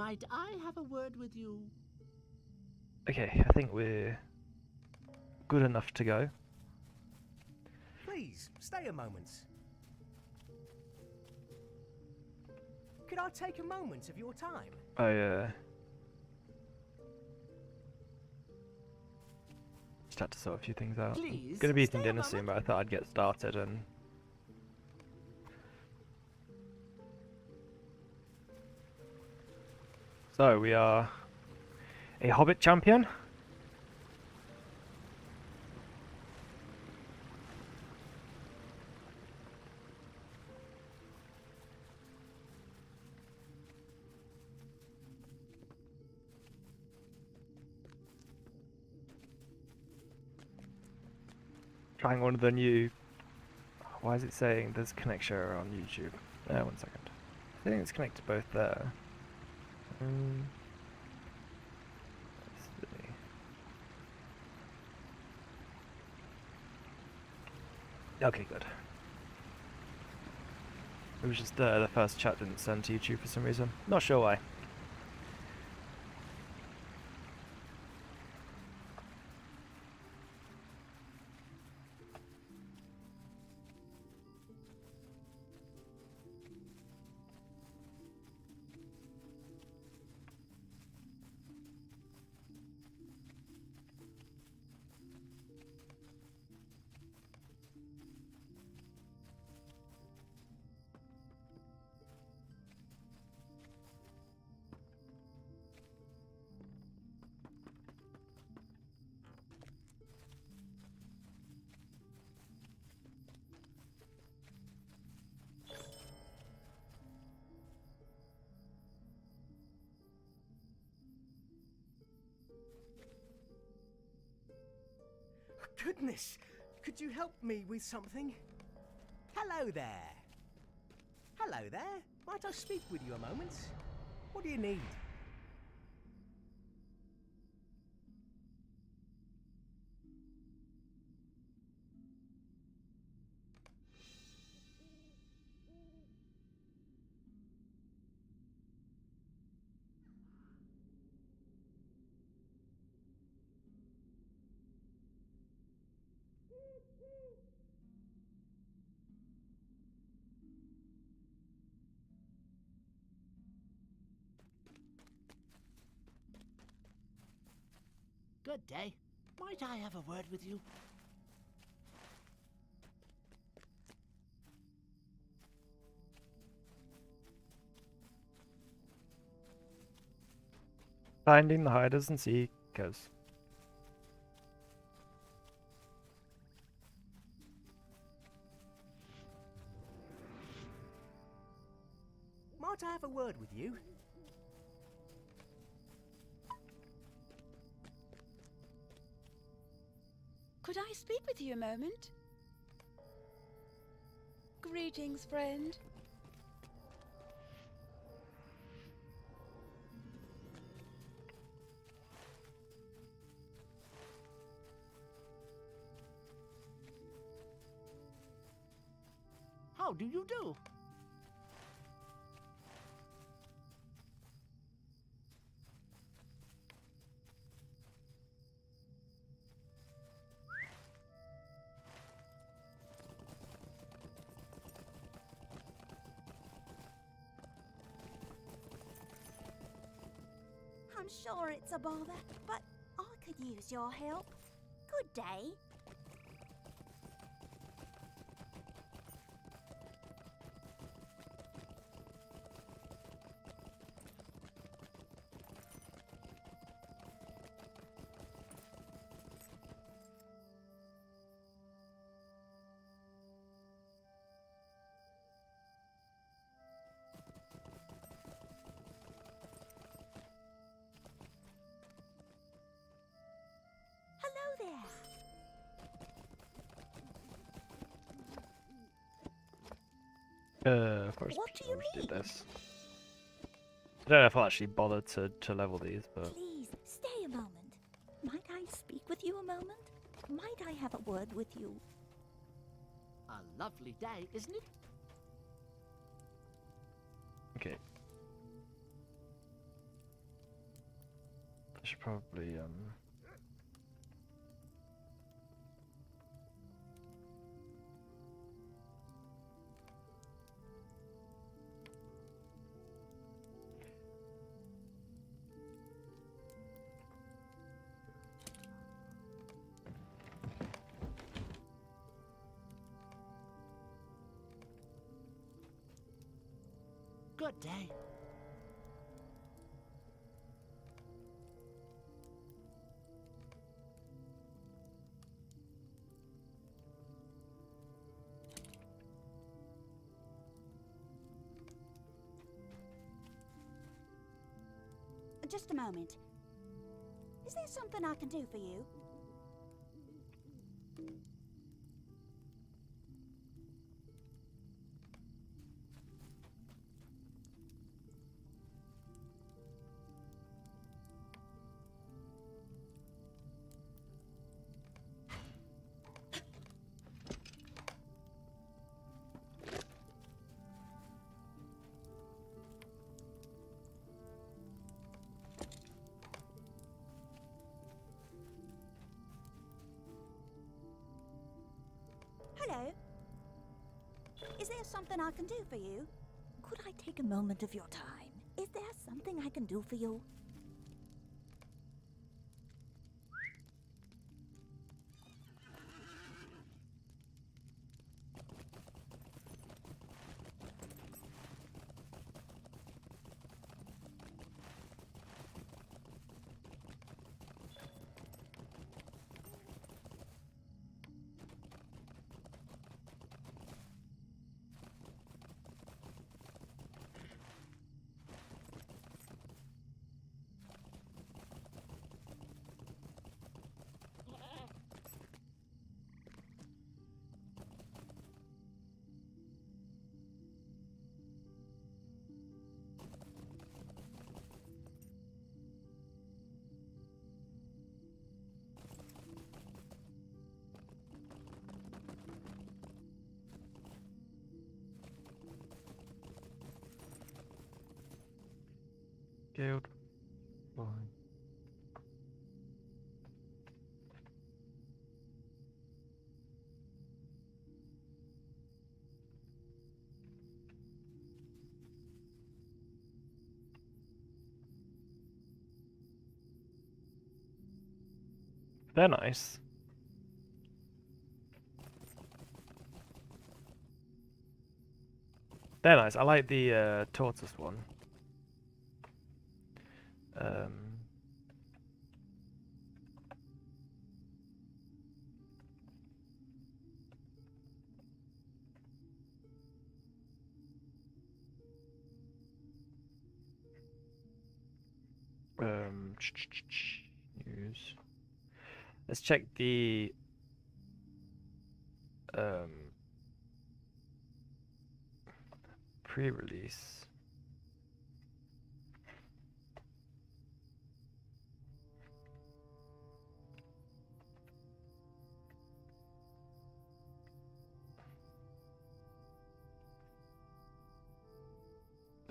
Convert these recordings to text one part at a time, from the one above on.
Might I have a word with you? Okay, I think we're good enough to go. Please, stay a moment. Could I take a moment of your time? Just had to sort a few things out. Please, Gonna be stay eating a dinner moment. soon, but I thought I'd get started and... So, we are a Hobbit champion. Trying one of the new... Why is it saying there's Connect Share on YouTube? 1 second. I think it's connected both there. Let's see. Okay, good. It was just the first chat didn't send to YouTube for some reason. Not sure why. Goodness, could you help me with something? Hello there. Hello there. Might I speak with you a moment? What do you need? Good day. Might I have a word with you? Finding the hiders and seekers. Might I have a word with you? Could I speak with you a moment? Greetings, friend. How do you do? I'm sure it's a bother, but I could use your help. Good day. Hello there. Of course, What do you did mean? this. I don't know if I'll actually bother to level these, but... Please, stay a moment. Might I speak with you a moment? Might I have a word with you? A lovely day, isn't it? Okay. I should probably Good day. Just a moment. Is there something I can do for you? Hello. Is there something I can do for you? Could I take a moment of your time? Is there something I can do for you? guild. Fine. They're nice. They're nice. I like the tortoise one. News. Let's check the pre-release.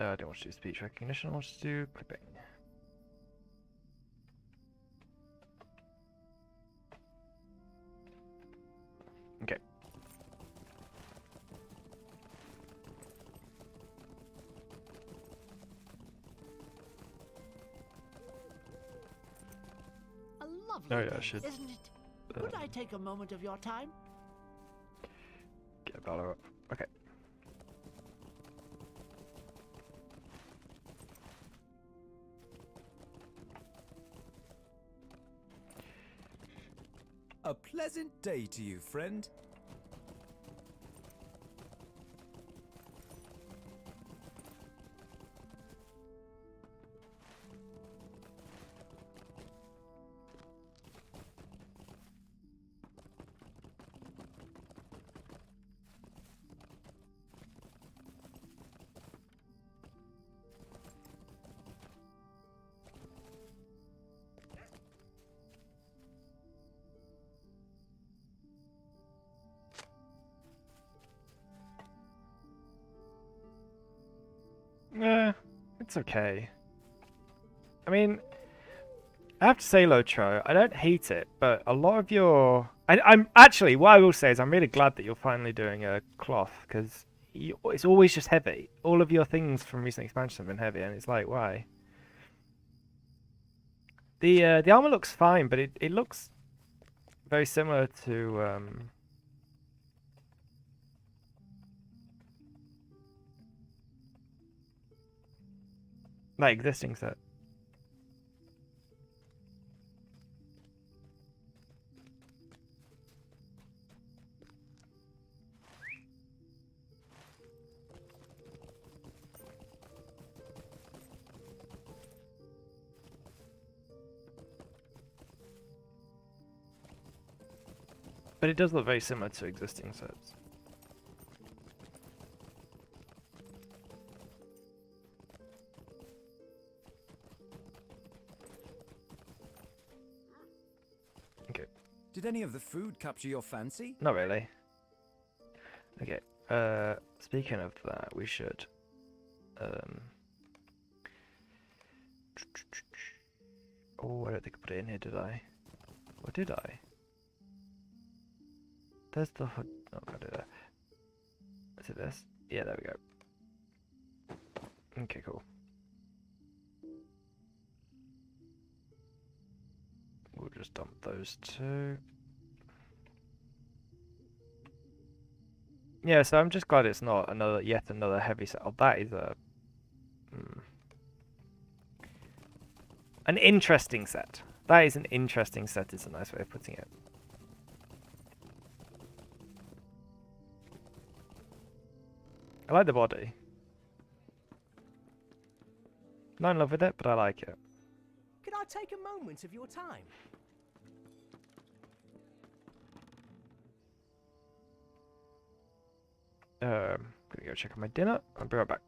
I don't want to do speech recognition, I want to do clipping. Okay. A lovely Oh, yeah, day, I should, isn't it? Could I take a moment of your time? Get a valor up. Okay. A pleasant day to you, friend. It's okay. I mean, I have to say, Lotro, I don't hate it, but a lot of your... I'm actually, what I will say is I'm really glad that you're finally doing a cloth, because it's always just heavy. All of your things from recent expansions have been heavy, and it's like, why? The armor looks fine, but it looks very similar to my existing set. But it does look very similar to existing sets. Okay. Did any of the food capture your fancy? Not really. Okay. Speaking of that, we should oh, I don't think I put it in here, did I? Or did I? There's the hood. Oh, I did that. Is it this? Yeah, there we go. Okay, cool. We'll just dump those two. Yeah, so I'm just glad it's not yet another heavy set. Oh, that is a an interesting set. That is an interesting set. Is a nice way of putting it. I like the body. Not in love with it, but I like it. Could I take a moment of your time? Gonna go check on my dinner. I'll be right back.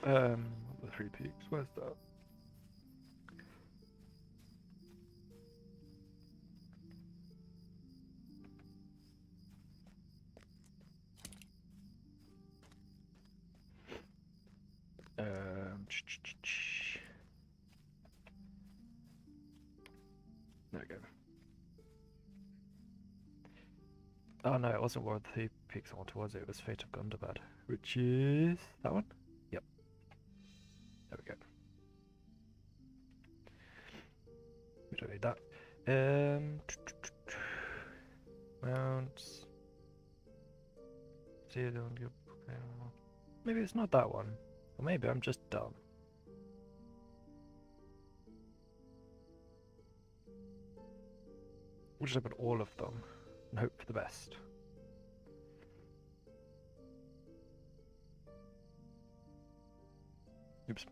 The Three Peaks. Where's that? There we go. Oh no, it wasn't War of the Three Peaks I wanted, was it? It was Fate of Gundabad, which is that one? Yep. There we go. We don't need that. Mounts. Maybe it's not that one. Or maybe I'm just dumb. We'll just open all of them and hope for the best. Oops.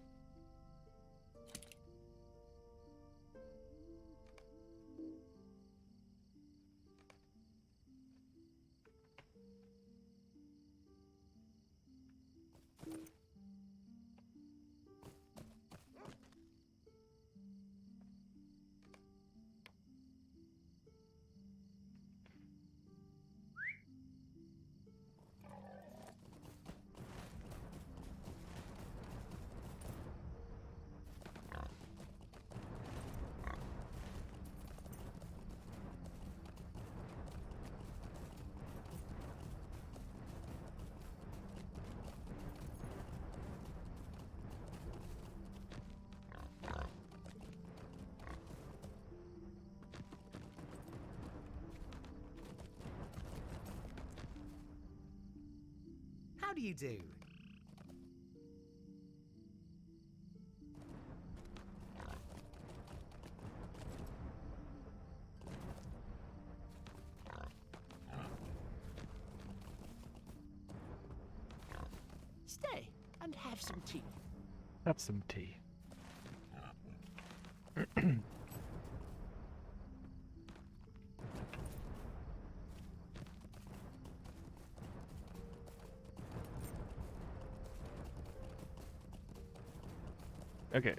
How do you do? Stay and have some tea. Have some tea. Okay.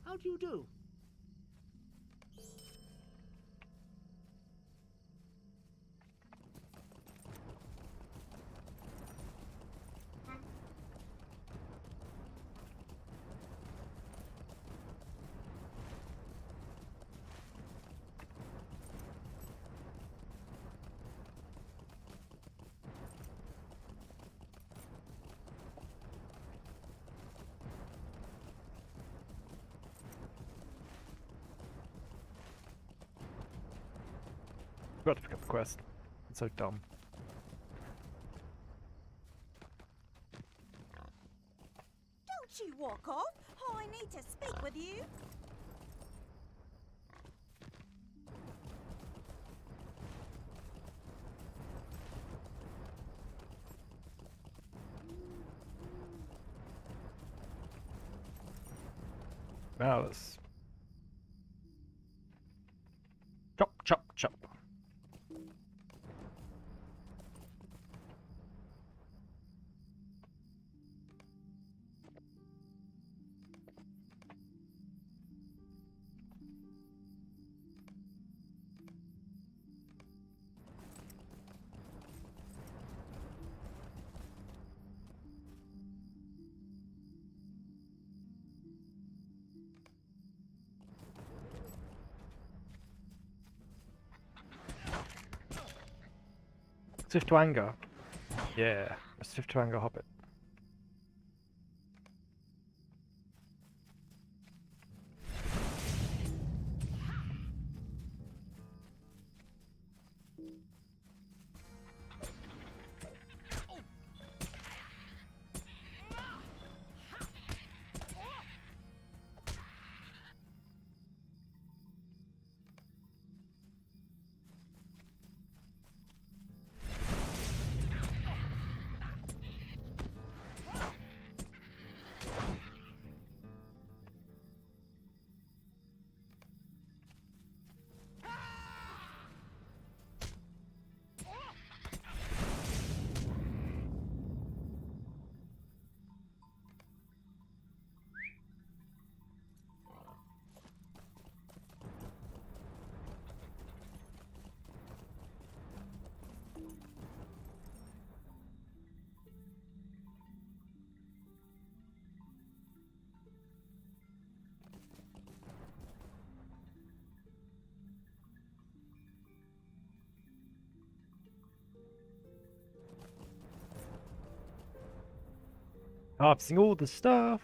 How do you do? Got to pick up the quest. It's so dumb. Don't you walk off. I need to speak with you. Now let's chop, chop, chop. Swift to anger. Yeah, a swift to anger hobbit. Harvesting all the stuff.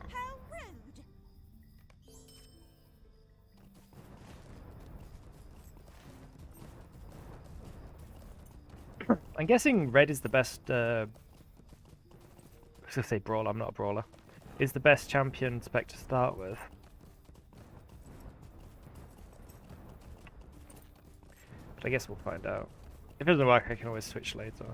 How rude! I'm guessing red is the best. I was gonna say brawler. I'm not a brawler. Is the best champion spec to start with. But I guess we'll find out. If it doesn't work, I can always switch later.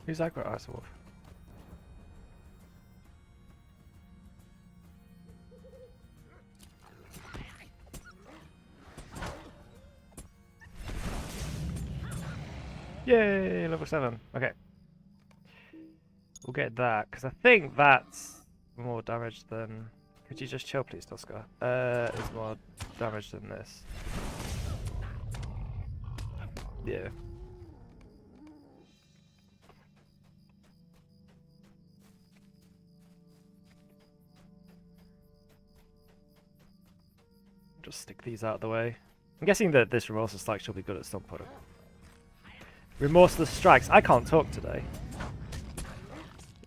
Who's that got Ice Wolf? Yay, level 7. Okay. We'll get that, because I think that's more damage than... Could you just chill, please, Tosca? It's more damage than this. Yeah. Just stick these out of the way. I'm guessing that this Remorseless Strike should be good at some point. Remorseless Strikes. I can't talk today.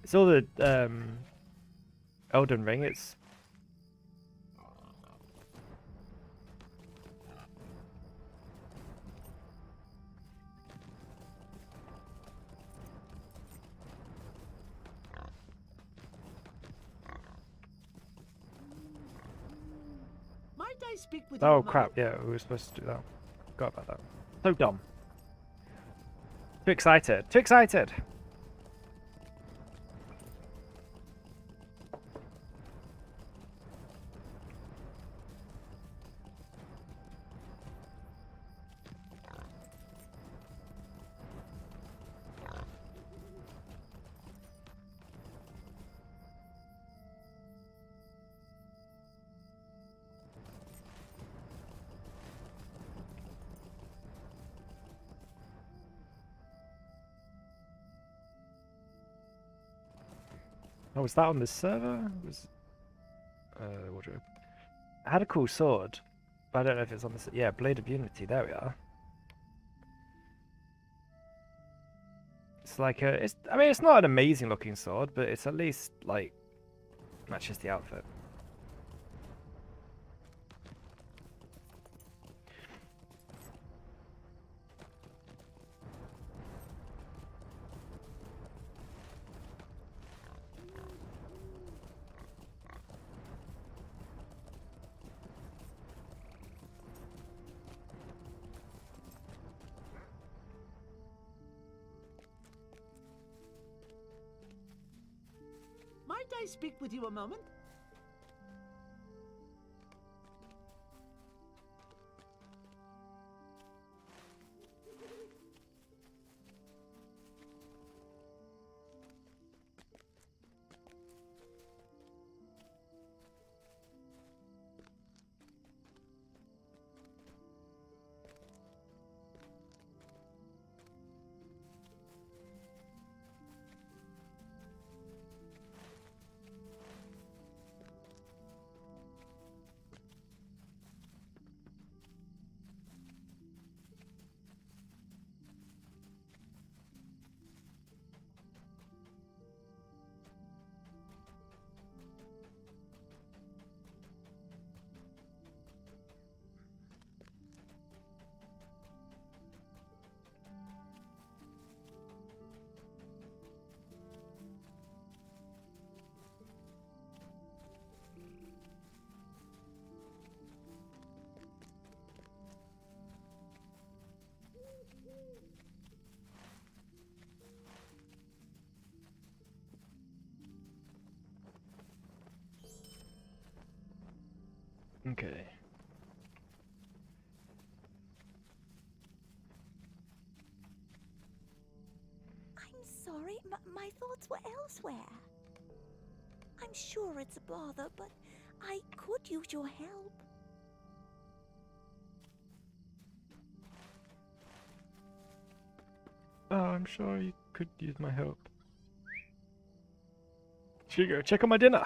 It's all the Elden Ring. It's Might I speak with you? oh a crap! moment? Yeah, we were supposed to do that. Forgot about that. So dumb. Too excited. Too excited. Oh, was that on this server? Was wardrobe. I had a cool sword, but I don't know if it's on this. Yeah, Blade of Unity. There we are. It's like a. It's. I mean, it's not an amazing looking sword, but it's at least like matches the outfit. Might I speak with you a moment? Okay. I'm sorry, my thoughts were elsewhere. I'm sure it's a bother, but I could use your help. Oh, I'm sure you could use my help. Should go check on my dinner.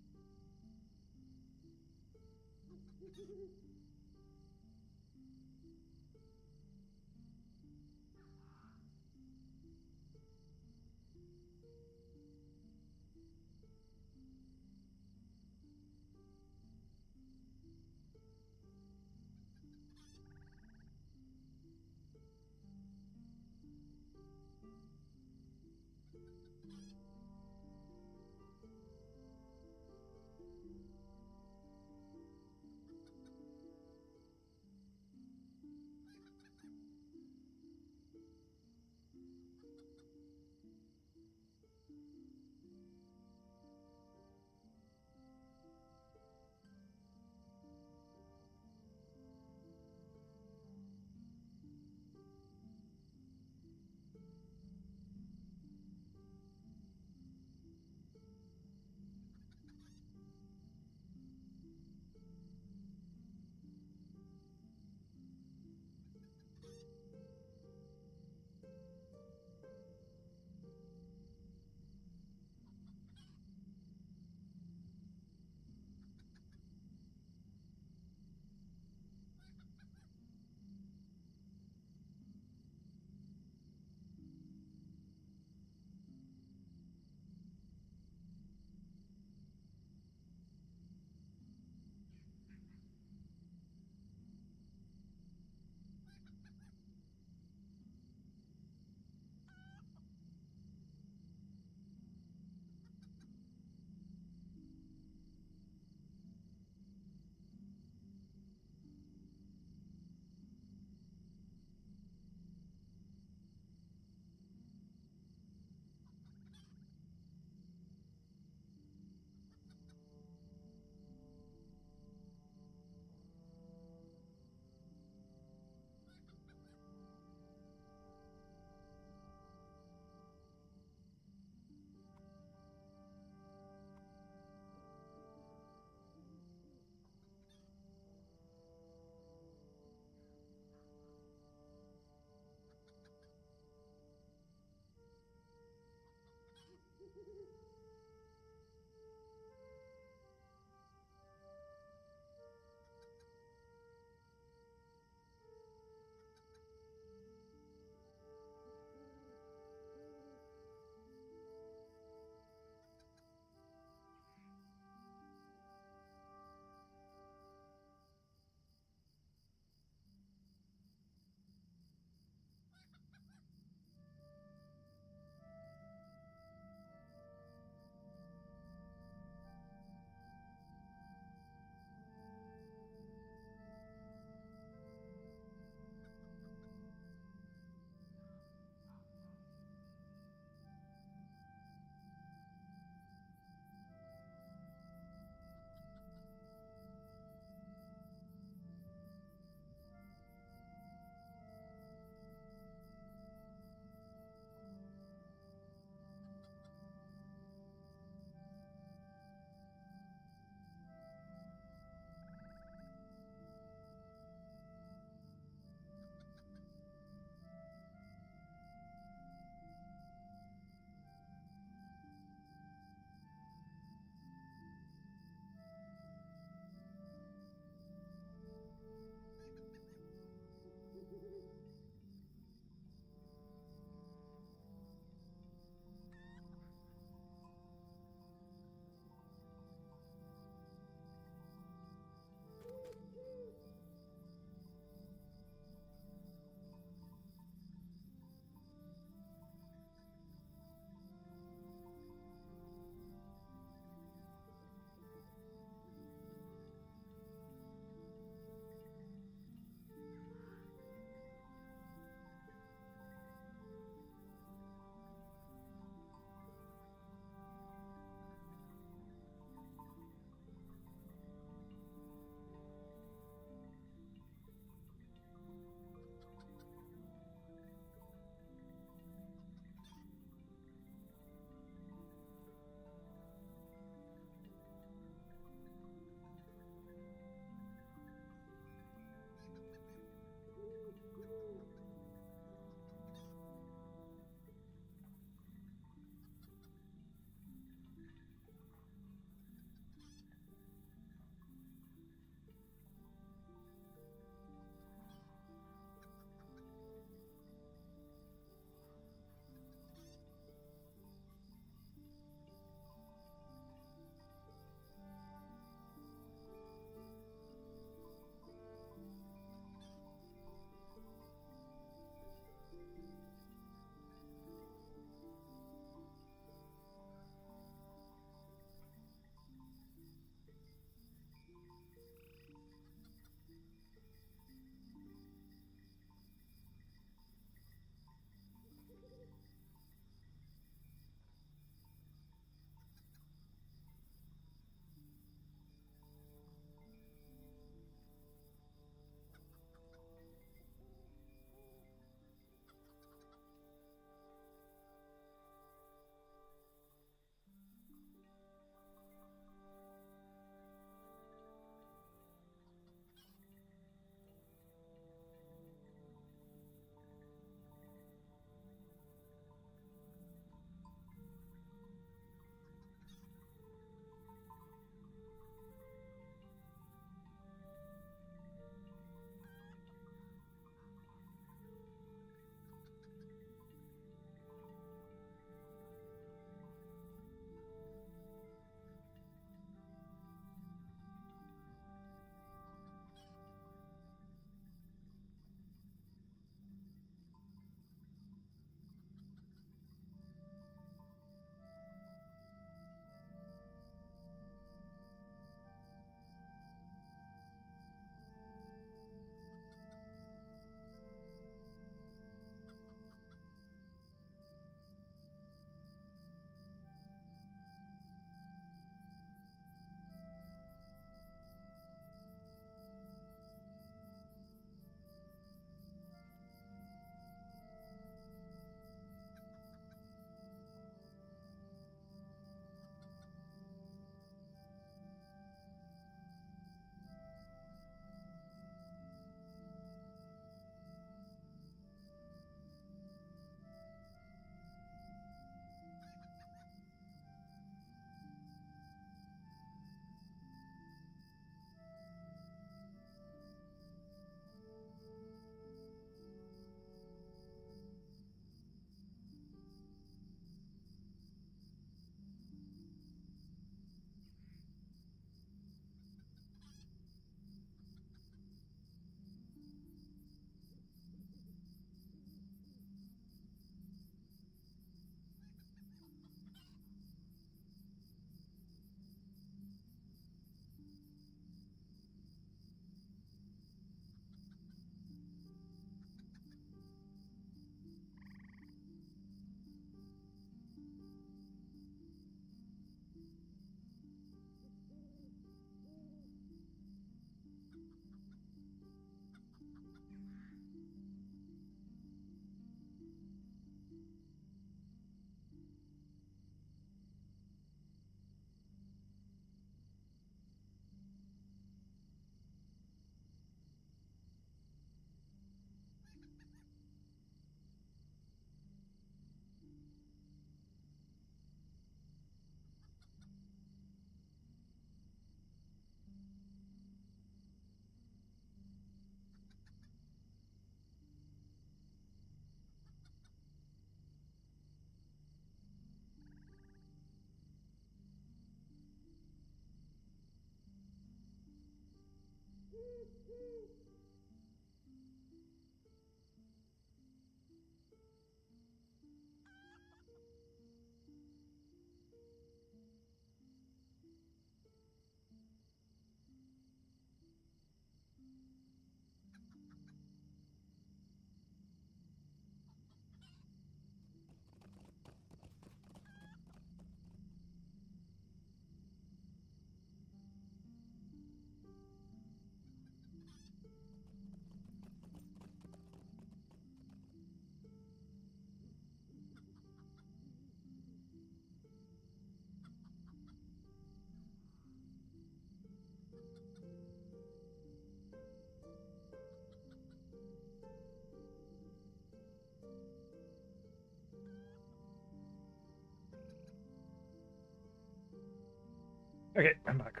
Okay, I'm back.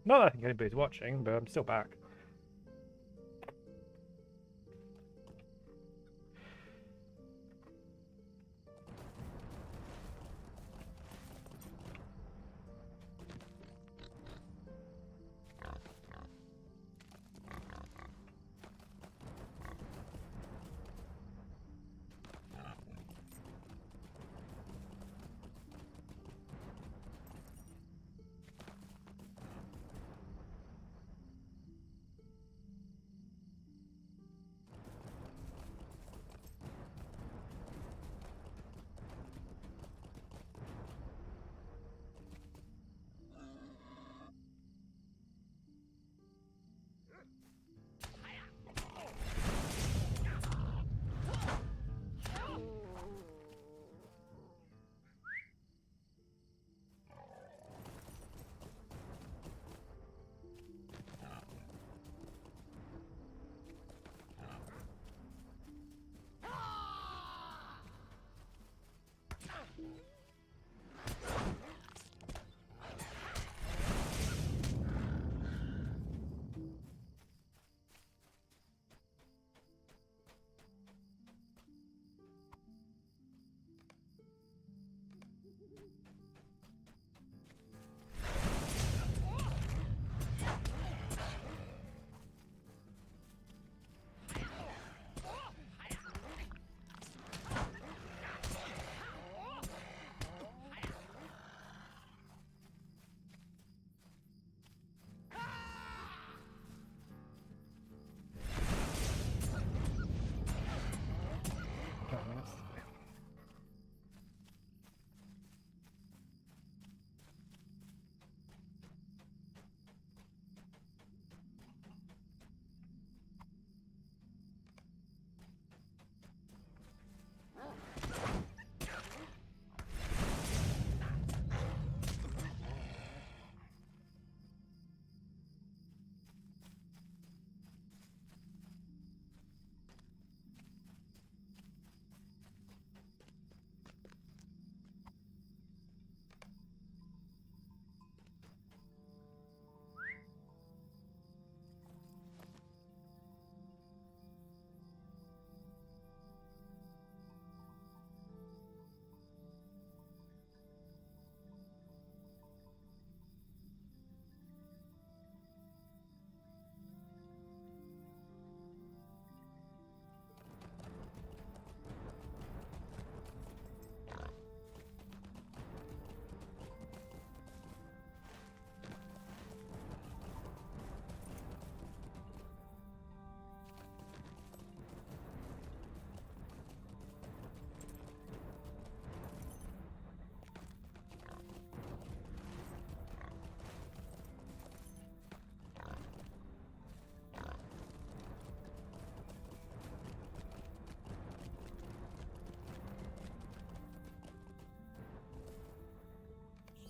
Not that I think anybody's watching, but I'm still back.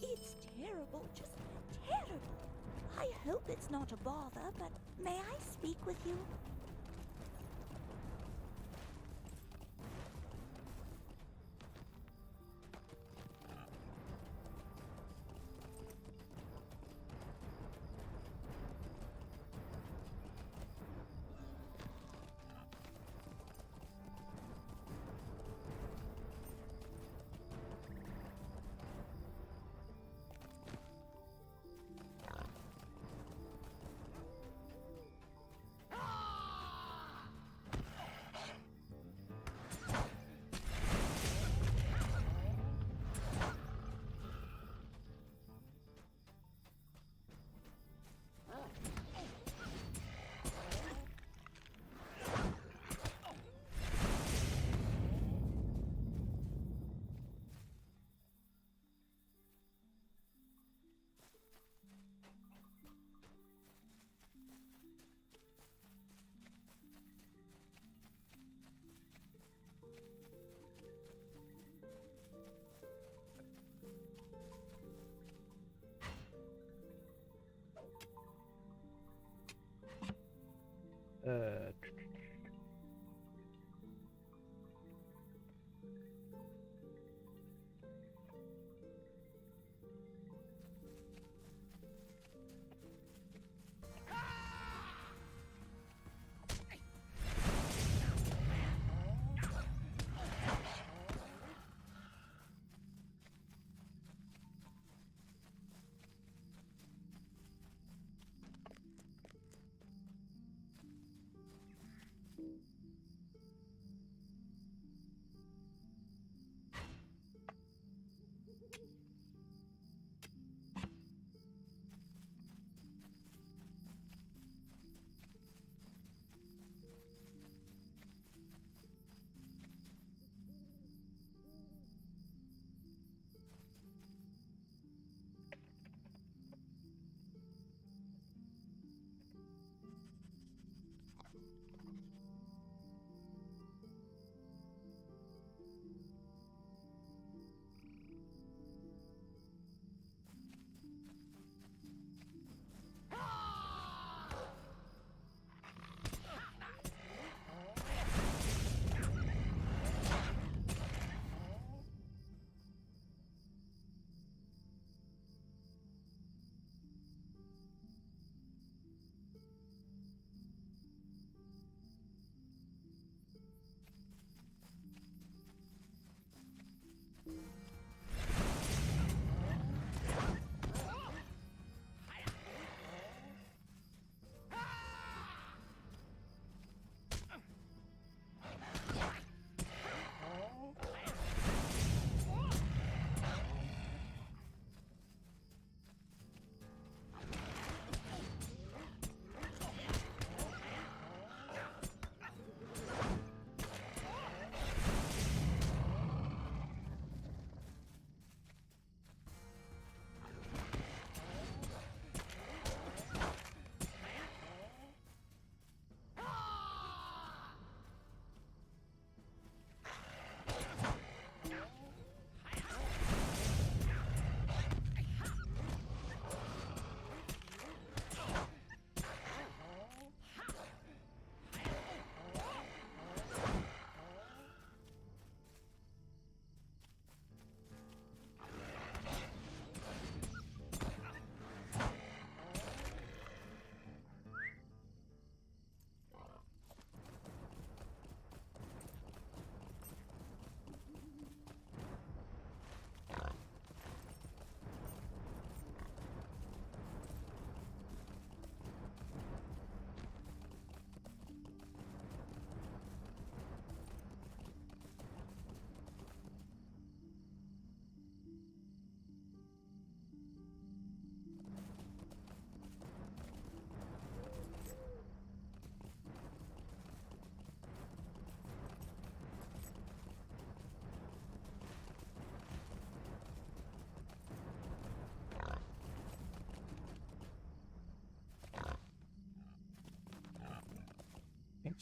It's terrible, just terrible. I hope it's not a bother, but may I speak with you? Uh,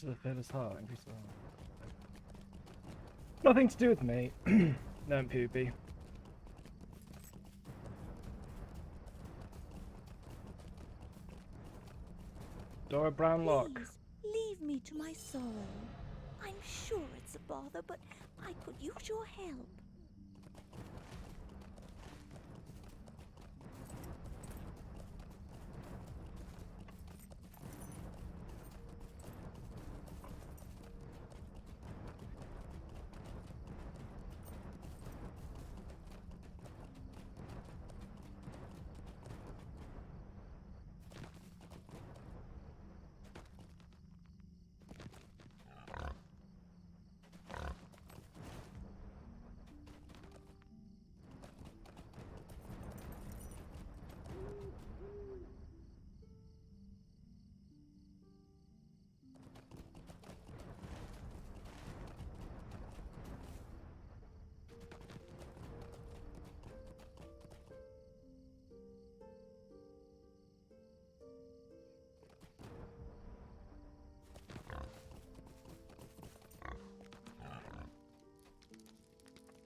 To the fearless heart. Increase the heart. Nothing to do with me. No, poopy. Dora Brownlock. Please, leave me to my sorrow. I'm sure it's a bother, but I could use your help.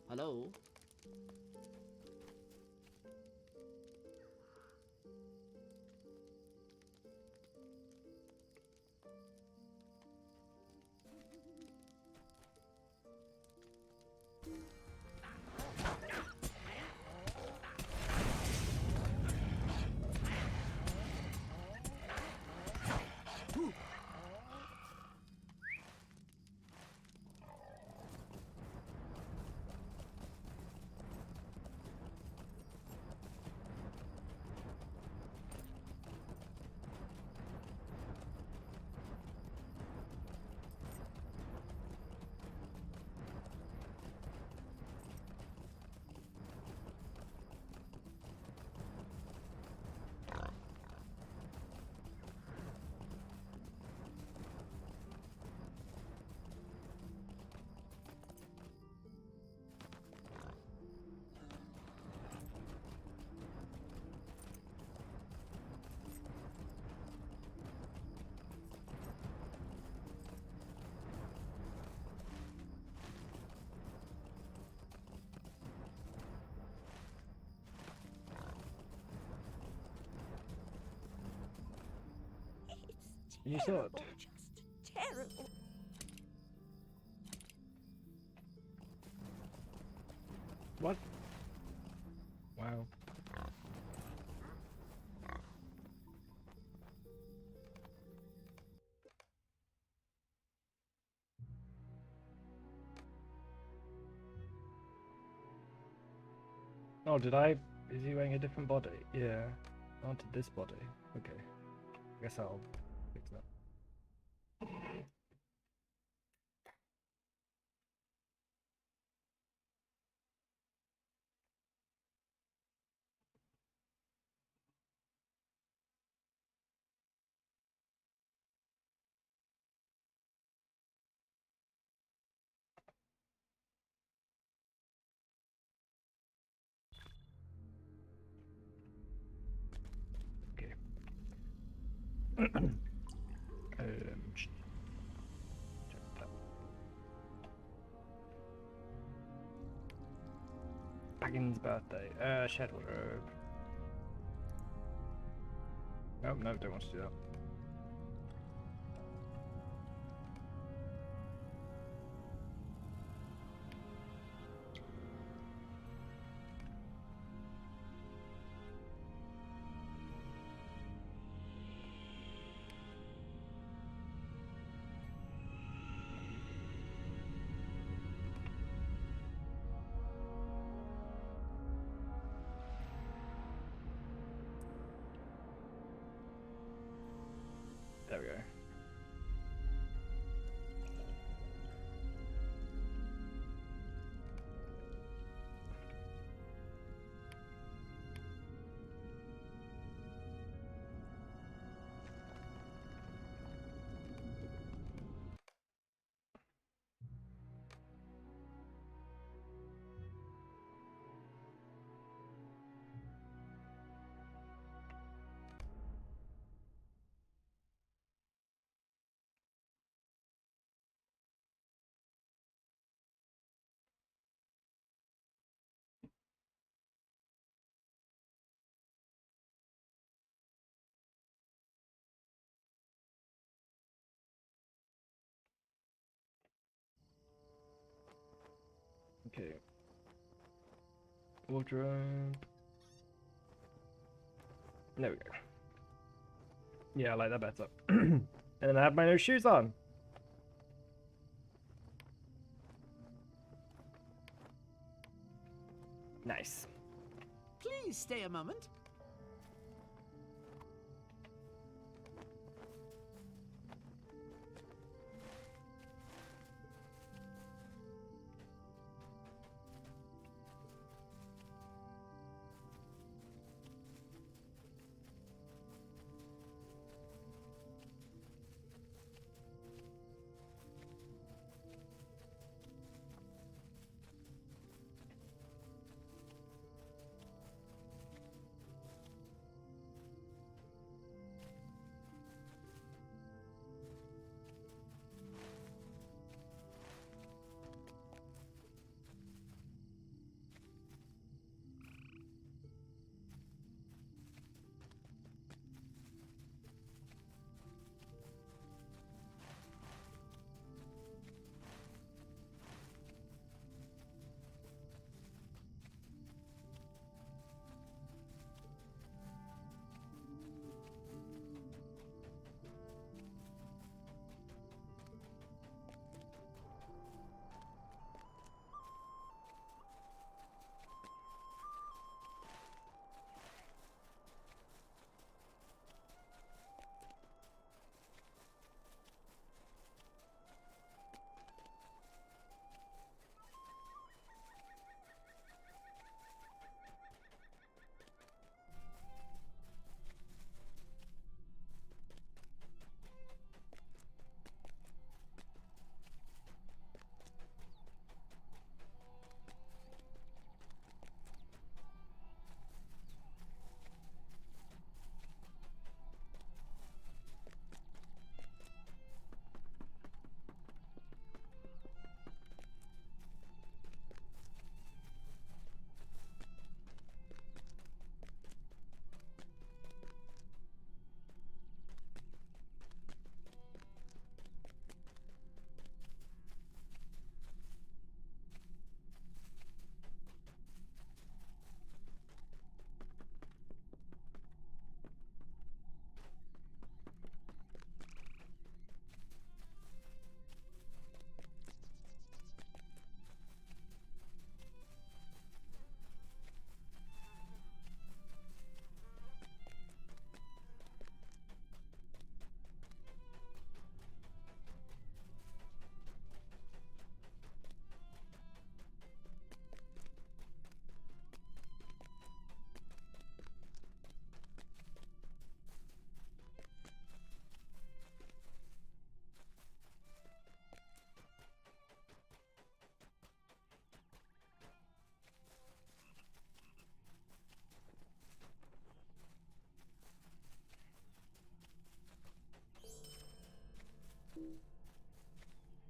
Hello? You It's saw terrible, it. just terrible. What? Wow. Oh, did I? Is he wearing a different body? Yeah. I wanted this body. Okay. I guess I'll fix that. Okay. Check that. Pagan's birthday. Shed wardrobe. Oh, no, don't want to do that. Okay. Wardrobe. There we go. Yeah, I like that better. And then I have my new shoes on. Nice. Please stay a moment.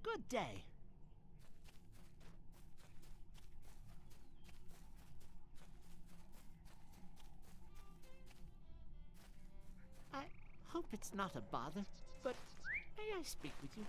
Good day. I hope it's not a bother, but may I speak with you?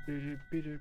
Boo-doo-boo-doo.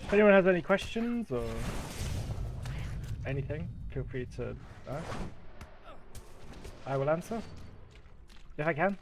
If anyone has any questions or anything, feel free to ask. I will answer if I can.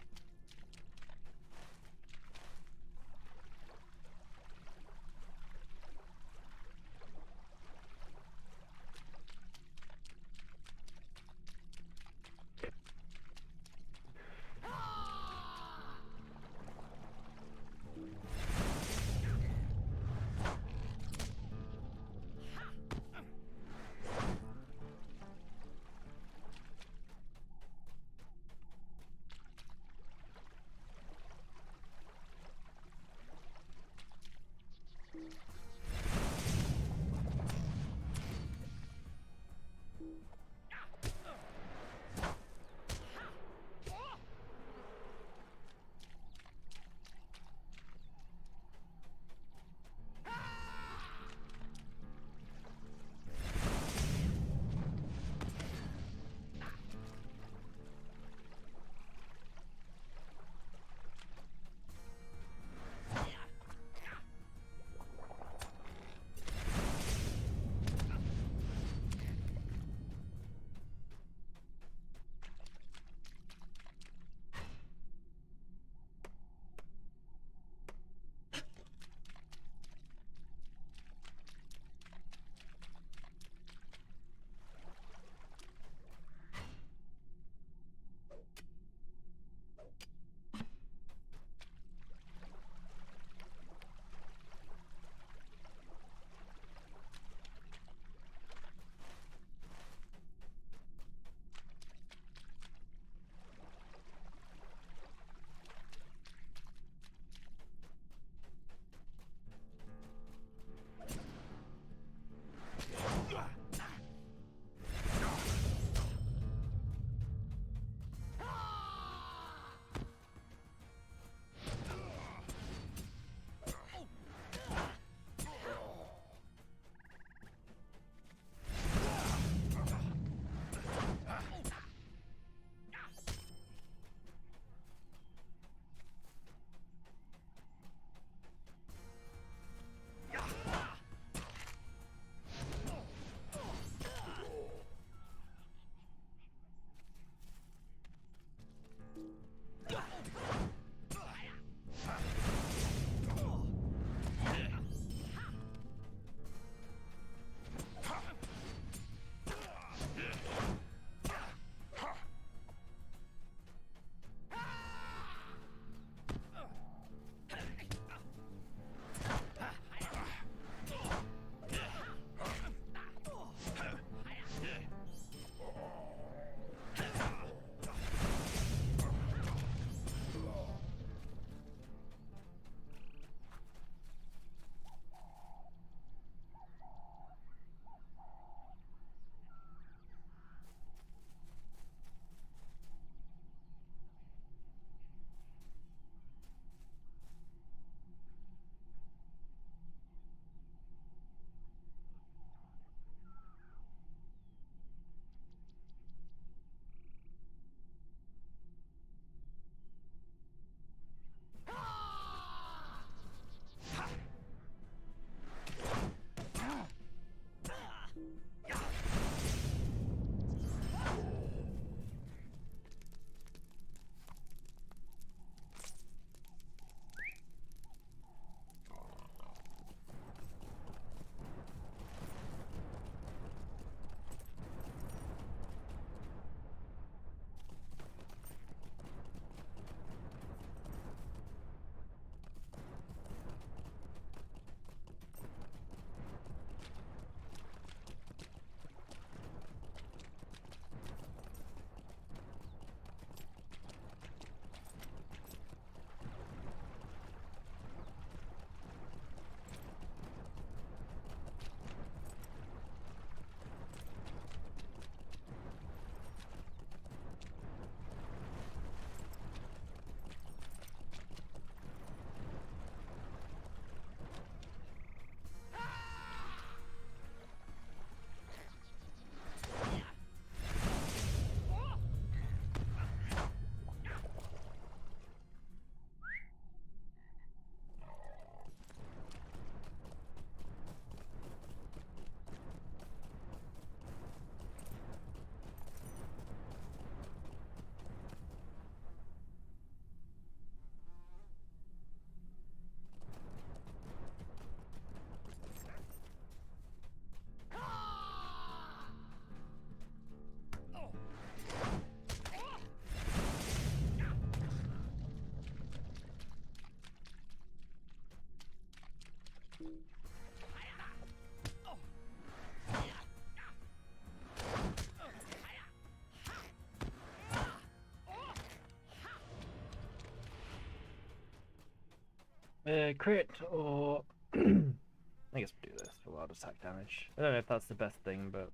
Crit or I guess we'll do this for wild attack damage. I don't know if that's the best thing, but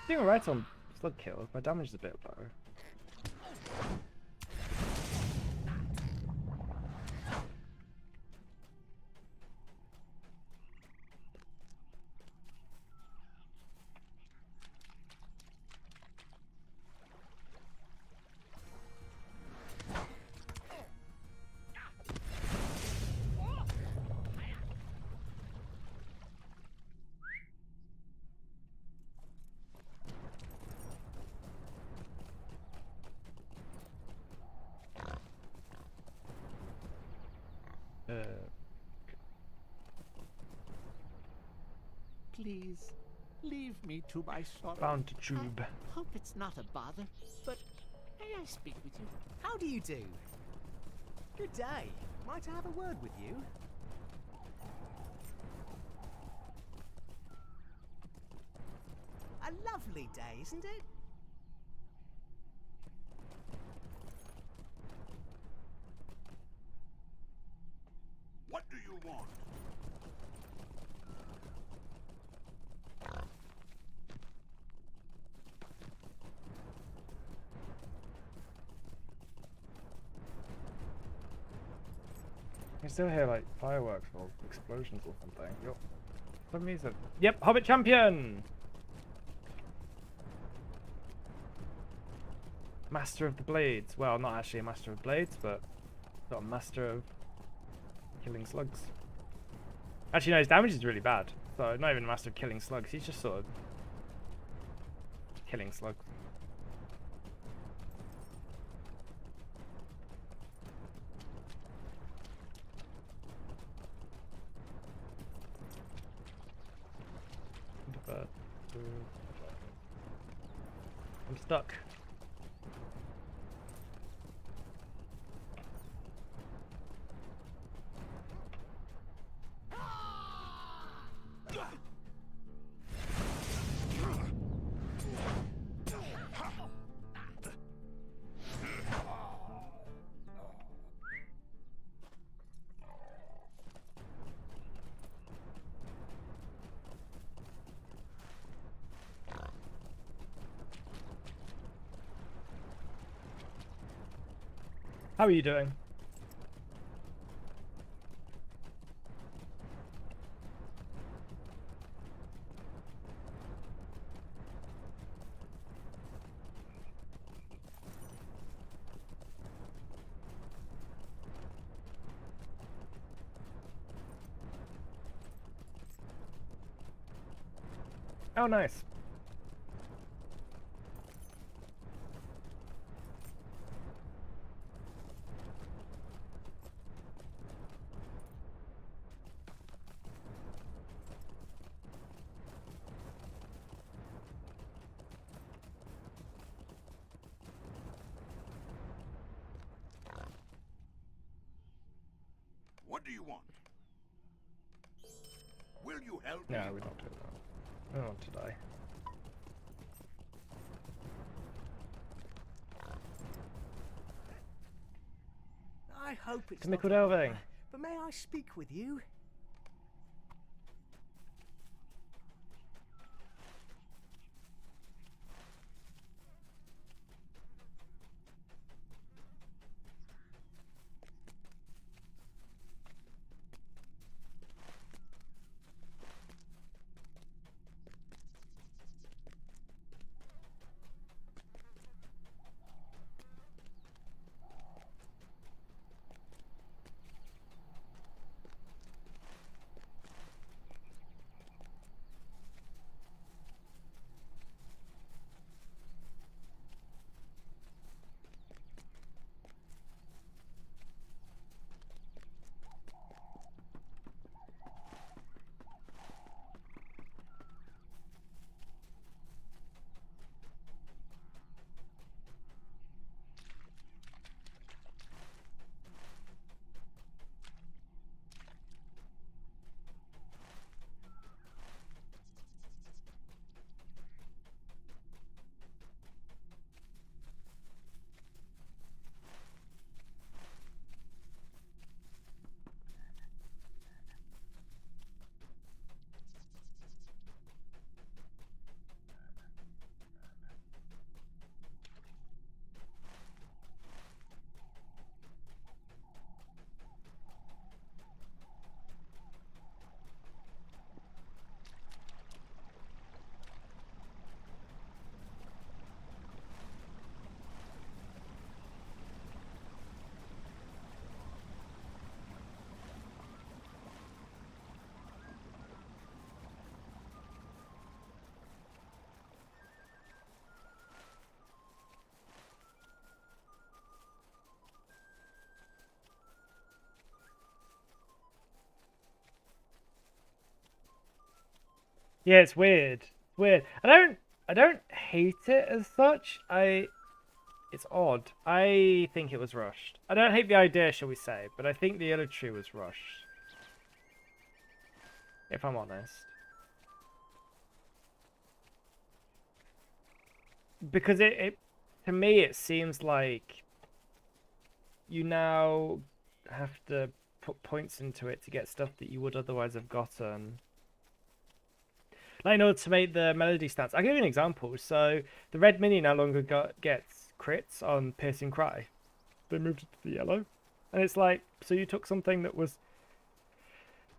doing alright on slug kill. My damage is a bit low. Please, leave me to my sorrow. Bound to tube. I hope it's not a bother, but may I speak with you? How do you do? Good day. Might I have a word with you? A lovely day, isn't it? What do you want? I can still hear like fireworks or explosions or something. Yup. Some music. Yep, Hobbit champion! Master of the Blades. Well, not actually a Master of Blades, but not a Master of killing slugs. Actually, no, his damage is really bad. So, not even a Master of killing slugs. He's just sort of killing slugs. I'm stuck. How are you doing? Oh, nice. What do you want? Will you help No, me? we don't do that. I don't want to die. I hope it's Can we not call a delving? bother, but may I speak with you? Yeah, it's weird. It's weird. I don't hate it as such. It's odd. I think it was rushed. I don't hate the idea, shall we say, but I think the LOTRO was rushed. If I'm honest. Because it to me it seems like you now have to put points into it to get stuff that you would otherwise have gotten. Like in order to make the melody stats. I'll give you an example. So the red mini no longer gets crits on Piercing Cry. They moved it to the yellow. And it's like, so you took something that was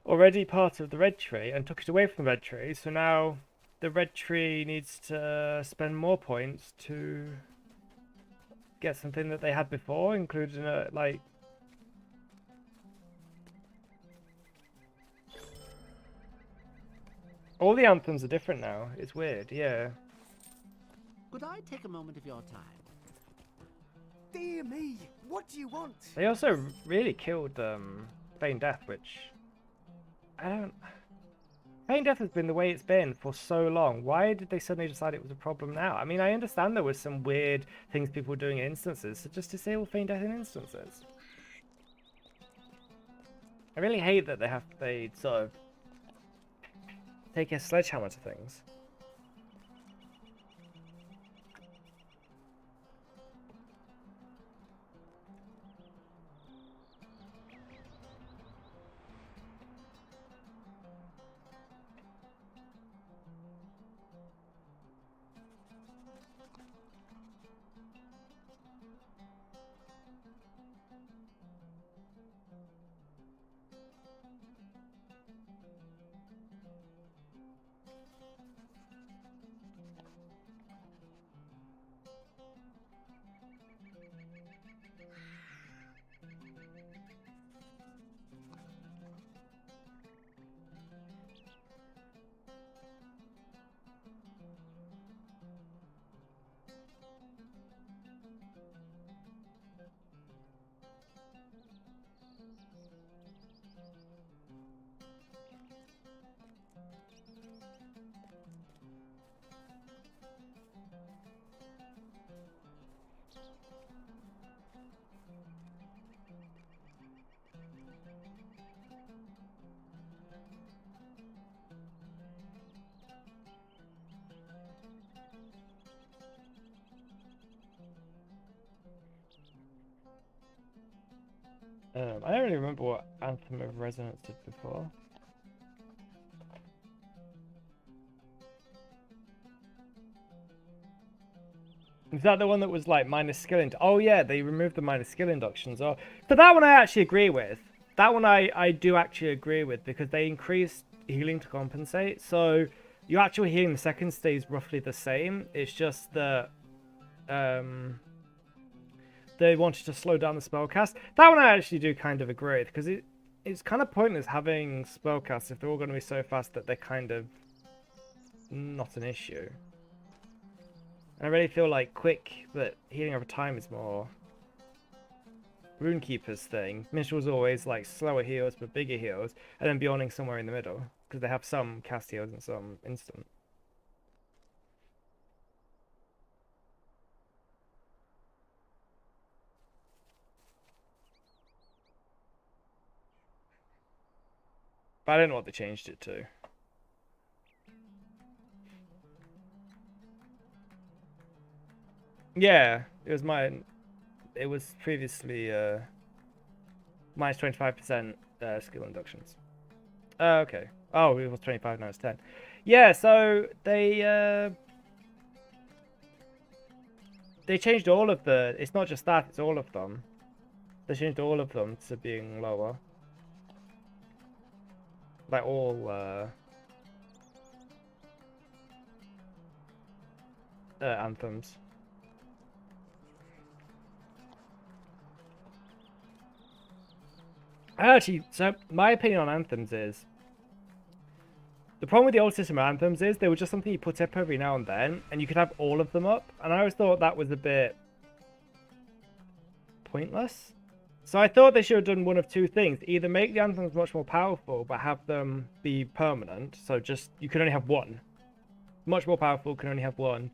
already part of the red tree and took it away from the red tree. So now the red tree needs to spend more points to get something that they had before, including like... All the anthems are different now. It's weird, yeah. Could I take a moment of your time? Dear me, what do you want? They also really killed Feign Death, which... I don't... Feign Death has been the way it's been for so long. Why did they suddenly decide it was a problem now? I mean, I understand there was some weird things people were doing in instances, so just disable Feign Death in instances. I really hate that they sort of take a sledgehammer to things. I don't really remember what Anthem of Resonance did before. Is that the one that was like minus skill Oh yeah, they removed the minus skill inductions. Oh, so that one I actually agree with. That one I do actually agree with because they increased healing to compensate. So your actual healing the second stays roughly the same. It's just that they wanted to slow down the spellcast. That one I actually do kind of agree with because it's kind of pointless having spellcasts if they're all going to be so fast that they're kind of not an issue. And I really feel like quick, but healing over time is more Runekeeper's thing. Minstrel's always like slower heals but bigger heals, and then Beyonding somewhere in the middle because they have some cast heals and some instant. But I don't know what they changed it to. Yeah, it was previously minus 25% skill inductions. Okay. Oh, it was 25, now it's 10. Yeah, so they changed all of the... It's not just that, it's all of them. They changed all of them to being lower. Like all anthems. Actually, so my opinion on anthems is the problem with the old system of anthems is they were just something you put up every now and then, and you could have all of them up. And I always thought that was a bit pointless. So I thought they should have done one of two things. Either make the anthems much more powerful, but have them be permanent. So just, you can only have one. Much more powerful, can only have one.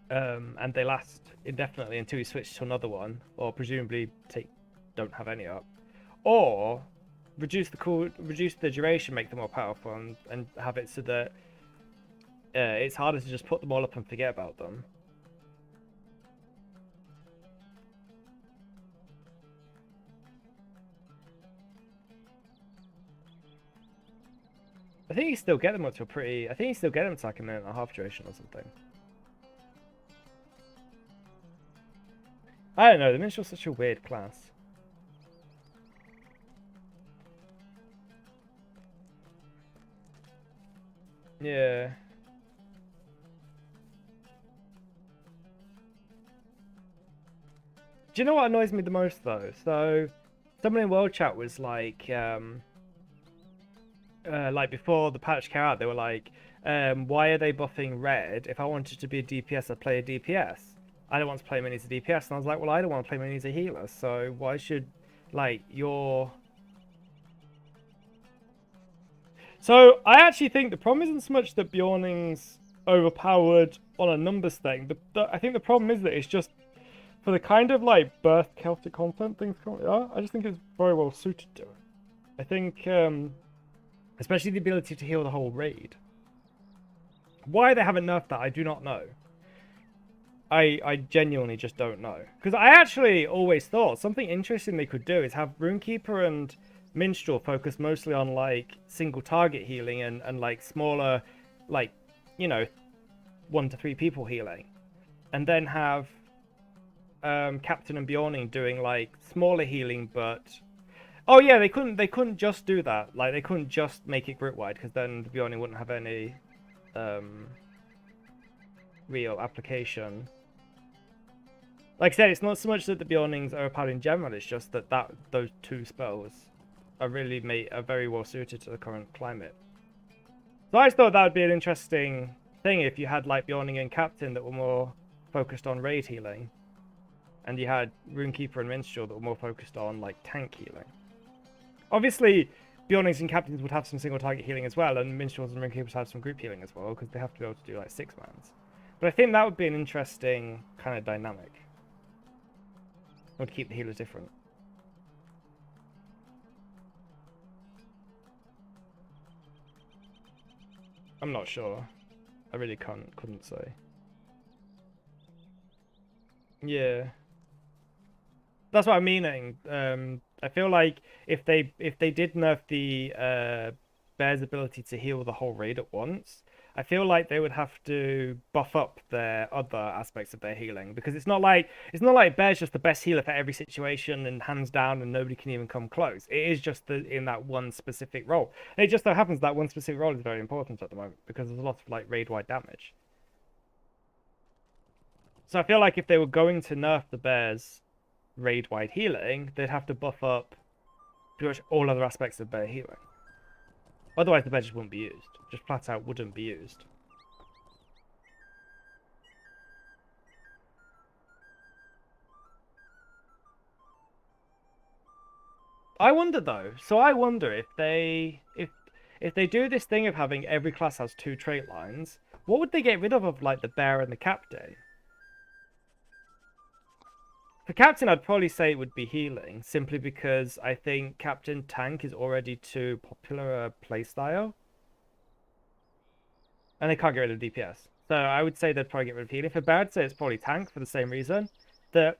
And they last indefinitely until you switch to another one. Or presumably don't have any up. Or reduce the duration, make them more powerful, and have it so that it's harder to just put them all up and forget about them. I think you still get them up to a pretty... I think you still get them to like a minute and a half duration or something. I don't know, the Minstrel's such a weird class. Yeah. Do you know what annoys me the most though? So, someone in World Chat was like before the patch came out, they were like, why are they buffing red? If I wanted to be a DPS, I'd play a DPS. I don't want to play minis as a DPS. And I was like, well, I don't want to play minis as a healer. So why should, like, your... So I actually think the problem isn't so much that Bjorning's overpowered on a numbers thing. I think the problem is that it's just, for the kind of, like, birth Celtic content things currently are, I just think it's very well suited to it. I think... especially the ability to heal the whole raid. Why they haven't nerfed that, I do not know. I genuinely just don't know. Because I actually always thought something interesting they could do is have Runekeeper and Minstrel focus mostly on, like, single target healing and like, smaller, like, you know, 1 to 3 people healing. And then have Captain and Bjorning doing, like, smaller healing, but... Oh yeah, they couldn't just do that. Like, they couldn't just make it group wide, because then the Bjorning wouldn't have any real application. Like I said, it's not so much that the Bjornings are overpowered in general, it's just that those two spells are really are very well suited to the current climate. So I just thought that would be an interesting thing if you had like Bjorning and Captain that were more focused on raid healing, and you had Runekeeper and Minstrel that were more focused on like tank healing. Obviously, Bjornings and Captains would have some single target healing as well, and Minstrels and Runekeepers have some group healing as well, because they have to be able to do like 6-mans. But I think that would be an interesting kind of dynamic. It would keep the healers different. I'm not sure. I really couldn't say. Yeah. That's what I'm meaning. I feel like if they did nerf the bear's ability to heal the whole raid at once, I feel like they would have to buff up their other aspects of their healing, because it's not like bear's just the best healer for every situation and hands down and nobody can even come close. It is just in that one specific role. And it just so happens that one specific role is very important at the moment because there's a lot of like raid wide damage. So I feel like if they were going to nerf the bear's raid wide healing, they'd have to buff up pretty much all other aspects of bear healing. Otherwise the bear just wouldn't be used. Just flat out wouldn't be used. I wonder though. So I wonder if they do this thing of having every class has 2 trait lines, what would they get rid of like the bear and the captain? For Captain, I'd probably say it would be healing, simply because I think Captain Tank is already too popular a playstyle. And they can't get rid of DPS. So I would say they'd probably get rid of healing. For Bear, I'd say it's probably Tank for the same reason. That...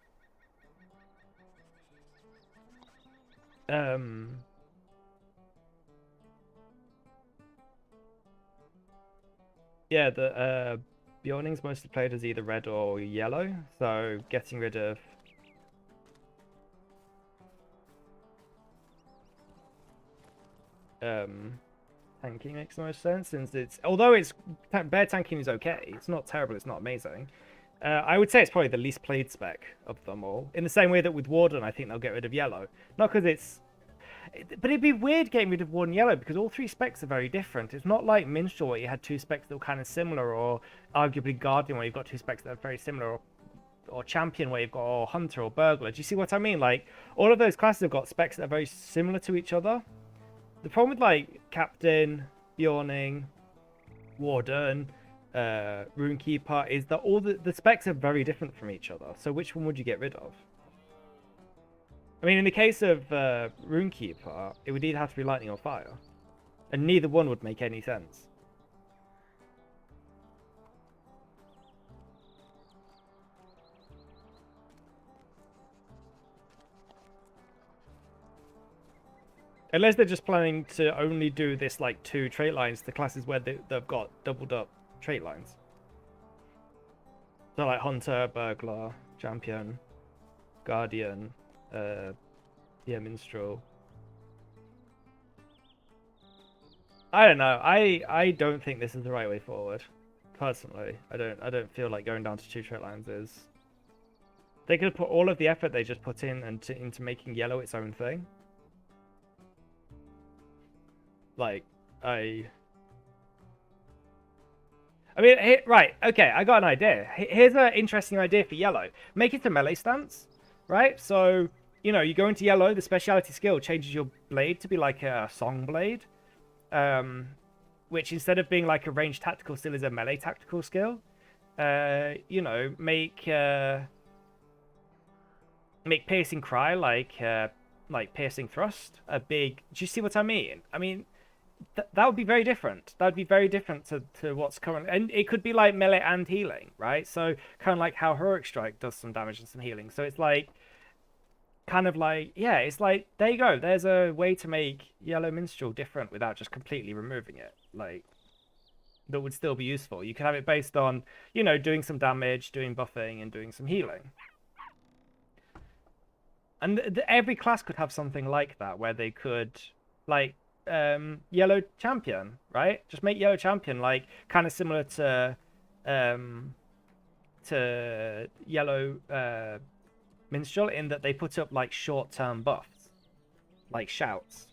yeah, the Bjorning's mostly played as either red or yellow. So getting rid of... tanking makes the most sense, since it's, although it's bear tanking is okay, it's not terrible, it's not amazing. I would say it's probably the least played spec of them all, in the same way that with Warden I think they'll get rid of yellow, not because it's, but it'd be weird getting rid of Warden yellow because all 3 specs are very different. It's not like Minstrel where you had 2 specs that were kind of similar, or arguably Guardian where you've got 2 specs that are very similar, or or champion where you've got or hunter or burglar. Do you see what I mean? Like all of those classes have got specs that are very similar to each other. The problem with like captain, yawning, warden, runekeeper is that all the specs are very different from each other. So which one would you get rid of? I mean, in the case of runekeeper, it would either have to be lightning or fire, and neither one would make any sense. Unless they're just planning to only do this like 2 trait lines to classes where they've got doubled up trait lines. So like hunter, burglar, champion, guardian, minstrel. I don't know. I don't think this is the right way forward. Personally, I don't feel like going down to 2 trait lines is. They could put all of the effort they just put in into making yellow its own thing. Like, I mean, right, okay, I got an idea. Here's an interesting idea for yellow. Make it a melee stance, right? So, you know, you go into yellow, the speciality skill changes your blade to be like a song blade, which instead of being like a ranged tactical skill is a melee tactical skill. You know, make piercing cry like piercing thrust a big. Do you see what I mean? I mean, that would be very different. That would be very different to what's currently, and it could be like melee and healing, right? So kind of like how heroic strike does some damage and some healing. So it's like kind of like, yeah, it's like, there you go. There's a way to make yellow minstrel different without just completely removing it. Like, that would still be useful. You could have it based on, you know, doing some damage, doing buffing, and doing some healing. And every class could have something like that, where they could, like, yellow champion, right? Just make yellow champion like kind of similar to yellow minstrel, in that they put up like short-term buffs, like shouts,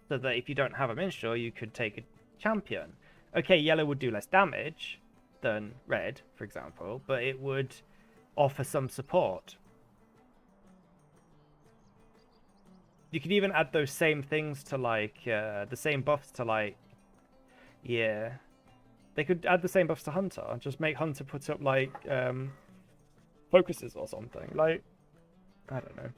so that if you don't have a minstrel, you could take a champion. Okay, yellow would do less damage than red, for example, but it would offer some support. You could even add those same things to like the same buffs to like, yeah, they could add the same buffs to hunter. Just make hunter put up like focuses or something. Like, I don't know.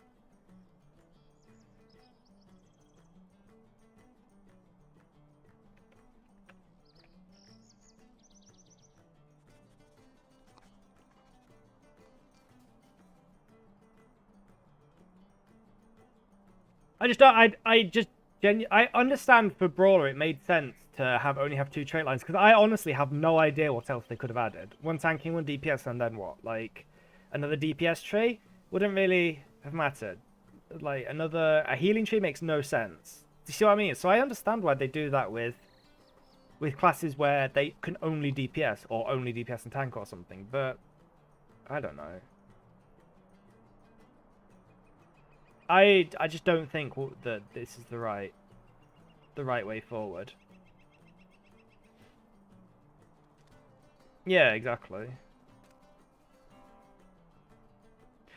I just don't. I understand for brawler it made sense to only have 2 trait lines, because I honestly have no idea what else they could have added. 1 tanking, 1 DPS, and then what? Like another DPS tree wouldn't really have mattered. Like a healing tree makes no sense. Do you see what I mean? So I understand why they do that with classes where they can only DPS or only DPS and tank or something. But I don't know. I just don't think that this is the right way forward. Yeah, exactly.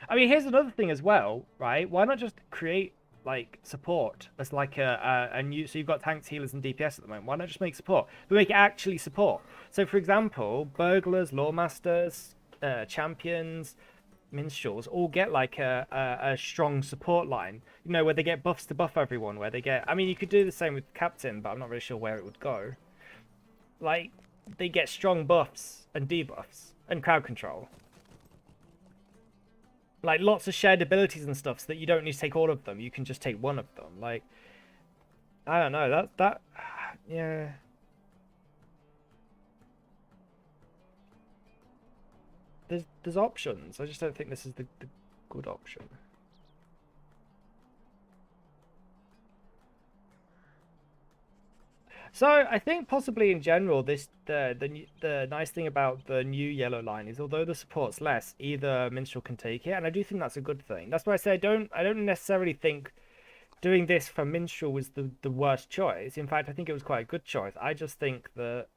I mean, here's another thing as well, right? Why not just create like support as like a new? So you've got tanks, healers, and DPS at the moment. Why not just make support? But make it actually support. So, for example, burglars, lawmasters, champions, minstrels all get like a strong support line, you know, where they get buffs to buff everyone, where they get, I mean, you could do the same with captain, but I'm not really sure where it would go. Like, they get strong buffs and debuffs and crowd control, like lots of shared abilities and stuff, so that you don't need to take all of them, you can just take one of them. Like, I don't know, that yeah. There's options. I just don't think this is the good option. So I think possibly in general, the nice thing about the new yellow line is, although the support's less, either minstrel can take it, and I do think that's a good thing. That's why I say I don't necessarily think doing this for minstrel was the worst choice. In fact, I think it was quite a good choice. I just think that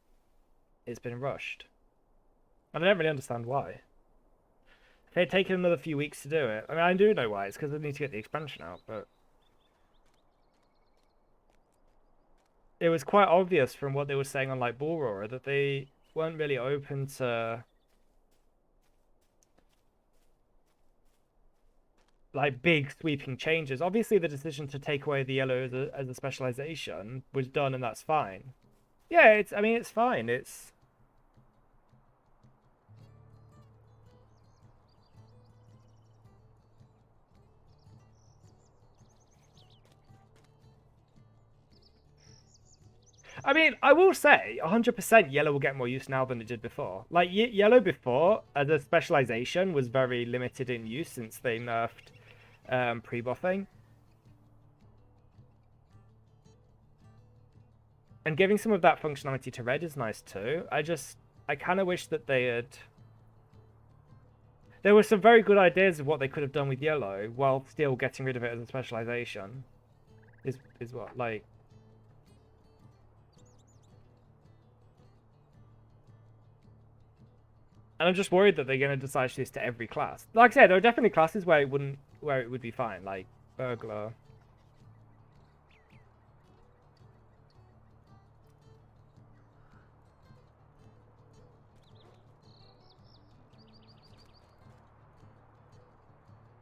it's been rushed. And I don't really understand why. They'd taken another few weeks to do it. I mean, I do know why. It's because they need to get the expansion out, but it was quite obvious from what they were saying on like Bull Roarer that they weren't really open to like big sweeping changes. Obviously, the decision to take away the yellow as a specialization was done, and that's fine. Yeah, it's. I mean, it's fine. It's. I mean, I will say 100% yellow will get more use now than it did before. Like, yellow before, as a specialization, was very limited in use since they nerfed pre-buffing. And giving some of that functionality to red is nice too. I kind of wish that they had... There were some very good ideas of what they could have done with yellow while still getting rid of it as a specialization. Is what, like... And I'm just worried that they're going to decide this to every class. Like I said, there are definitely classes where it would be fine, like burglar.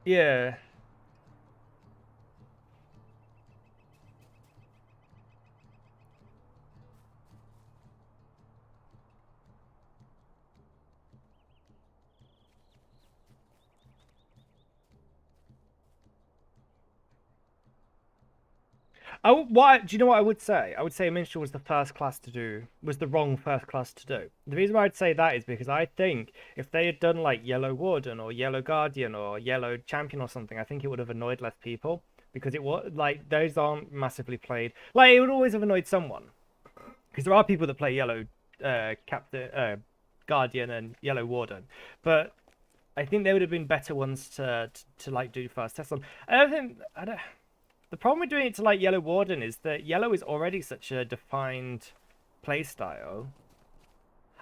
Yeah. Do you know what I would say? I would say Minstrel was the wrong first class to do. The reason why I'd say that is because I think if they had done like Yellow Warden or Yellow Guardian or Yellow Champion or something, I think it would have annoyed less people because it was like those aren't massively played. Like it would always have annoyed someone because there are people that play Yellow Guardian and Yellow Warden, but I think they would have been better ones to like do first test on. The problem with doing it to like Yellow Warden is that Yellow is already such a defined playstyle.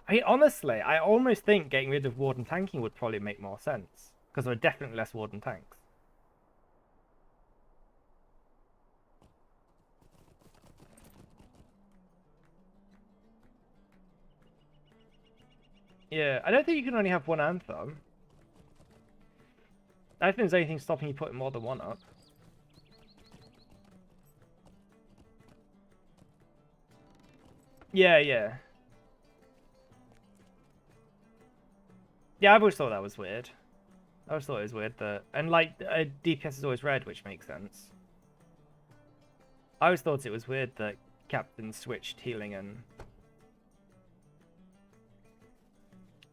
I mean, honestly, I almost think getting rid of Warden tanking would probably make more sense because there are definitely less Warden tanks. Yeah, I don't think you can only have one Anthem. I don't think there's anything stopping you putting more than one up. Yeah. Yeah, I've always thought that was weird. I always thought it was weird that... And, like, DPS is always red, which makes sense. I always thought it was weird that Captain switched healing and...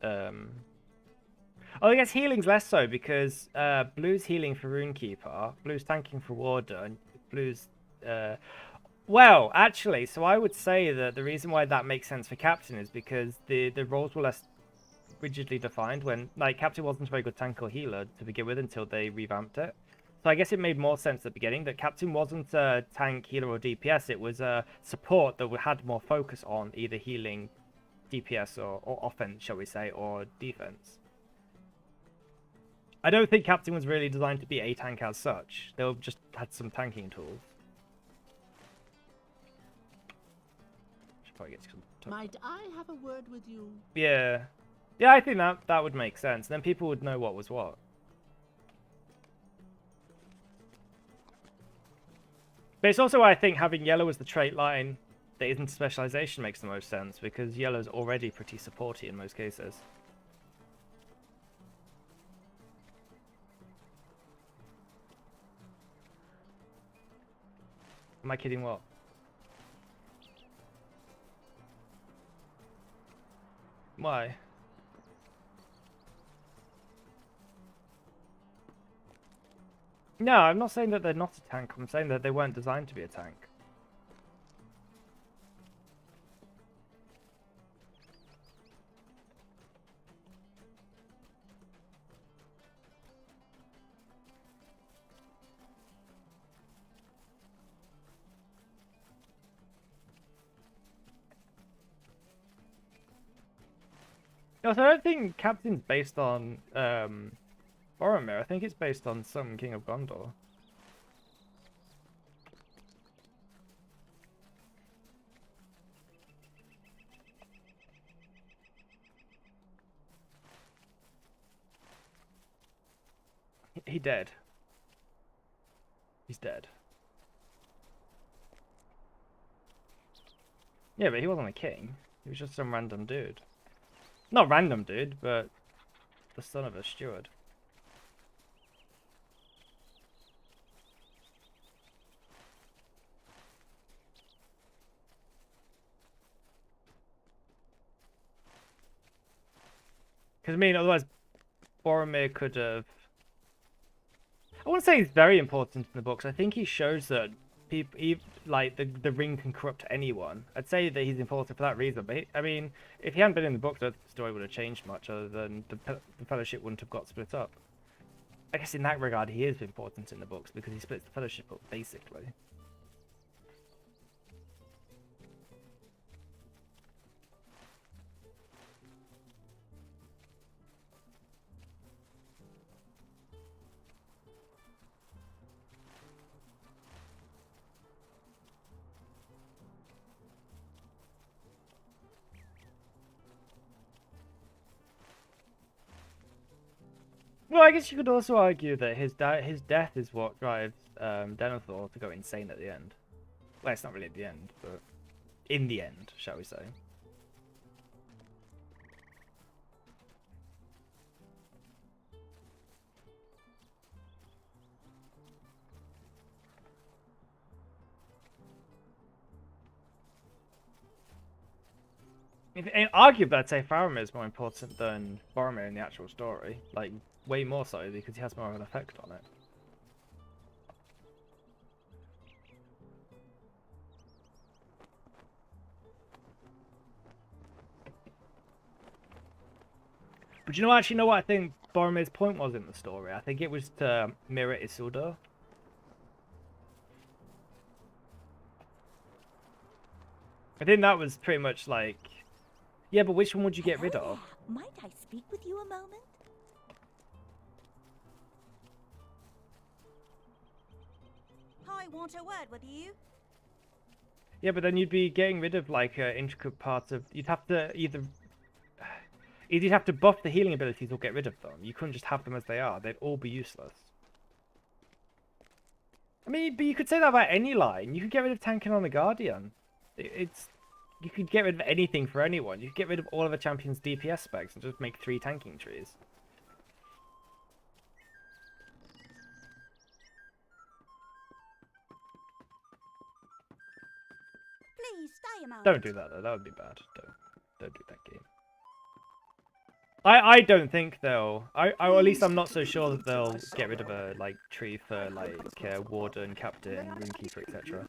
Oh, I guess healing's less so, because Blue's healing for Runekeeper, Blue's tanking for Warden, Blue's... Well, actually, so I would say that the reason why that makes sense for Captain is because the roles were less rigidly defined when, like, Captain wasn't a very good tank or healer to begin with until they revamped it. So I guess it made more sense at the beginning that Captain wasn't a tank, healer, or DPS. It was a support that had more focus on either healing, DPS, or offense, shall we say, or defense. I don't think Captain was really designed to be a tank as such. They just had some tanking tools. Might I have a word with you? Yeah. Yeah, I think that would make sense. Then people would know what was what. But it's also why I think having yellow as the trait line that isn't specialization makes the most sense, because yellow's already pretty supporty in most cases. Am I kidding what? Why? No, I'm not saying that they're not a tank. I'm saying that they weren't designed to be a tank. Also, I don't think Captain's based on Boromir, I think it's based on some King of Gondor. He dead. He's dead. Yeah, but he wasn't a king. He was just some random dude. Not random dude, but the son of a steward. Because, I mean, otherwise Boromir could have... I wouldn't say he's very important in the books. I think he shows that people, like, the ring can corrupt anyone. I'd say that he's important for that reason. But, I mean, if he hadn't been in the books, the story would have changed much, other than the Fellowship wouldn't have got split up. I guess in that regard, he is important in the books, because he splits the Fellowship up, basically. Well, I guess you could also argue that his death is what drives Denethor to go insane at the end. Well, it's not really at the end, but in the end, shall we say. Arguably, I'd say Faramir is more important than Boromir in the actual story. Like, way more so, because he has more of an effect on it. But you actually know what I think Boromir's point was in the story? I think it was to mirror Isildur. I think that was pretty much like... Yeah, but which one would you get rid of? Might I speak with you a moment? I want a word with you. Yeah, but then you'd be getting rid of like intricate parts of... You'd have to either you'd have to buff the healing abilities or get rid of them. You couldn't just have them as they are. They'd all be useless. I mean, but you could say that about any line. You could get rid of tanking on the Guardian. You could get rid of anything for anyone. You could get rid of all of the champion's DPS specs and just make 3 tanking trees. Please stay a moment. Don't do that though. That would be bad. Don't do that game. I don't think they'll. Or at least I'm not so sure that they'll get rid of a like tree for like warden, captain, runekeeper, etc.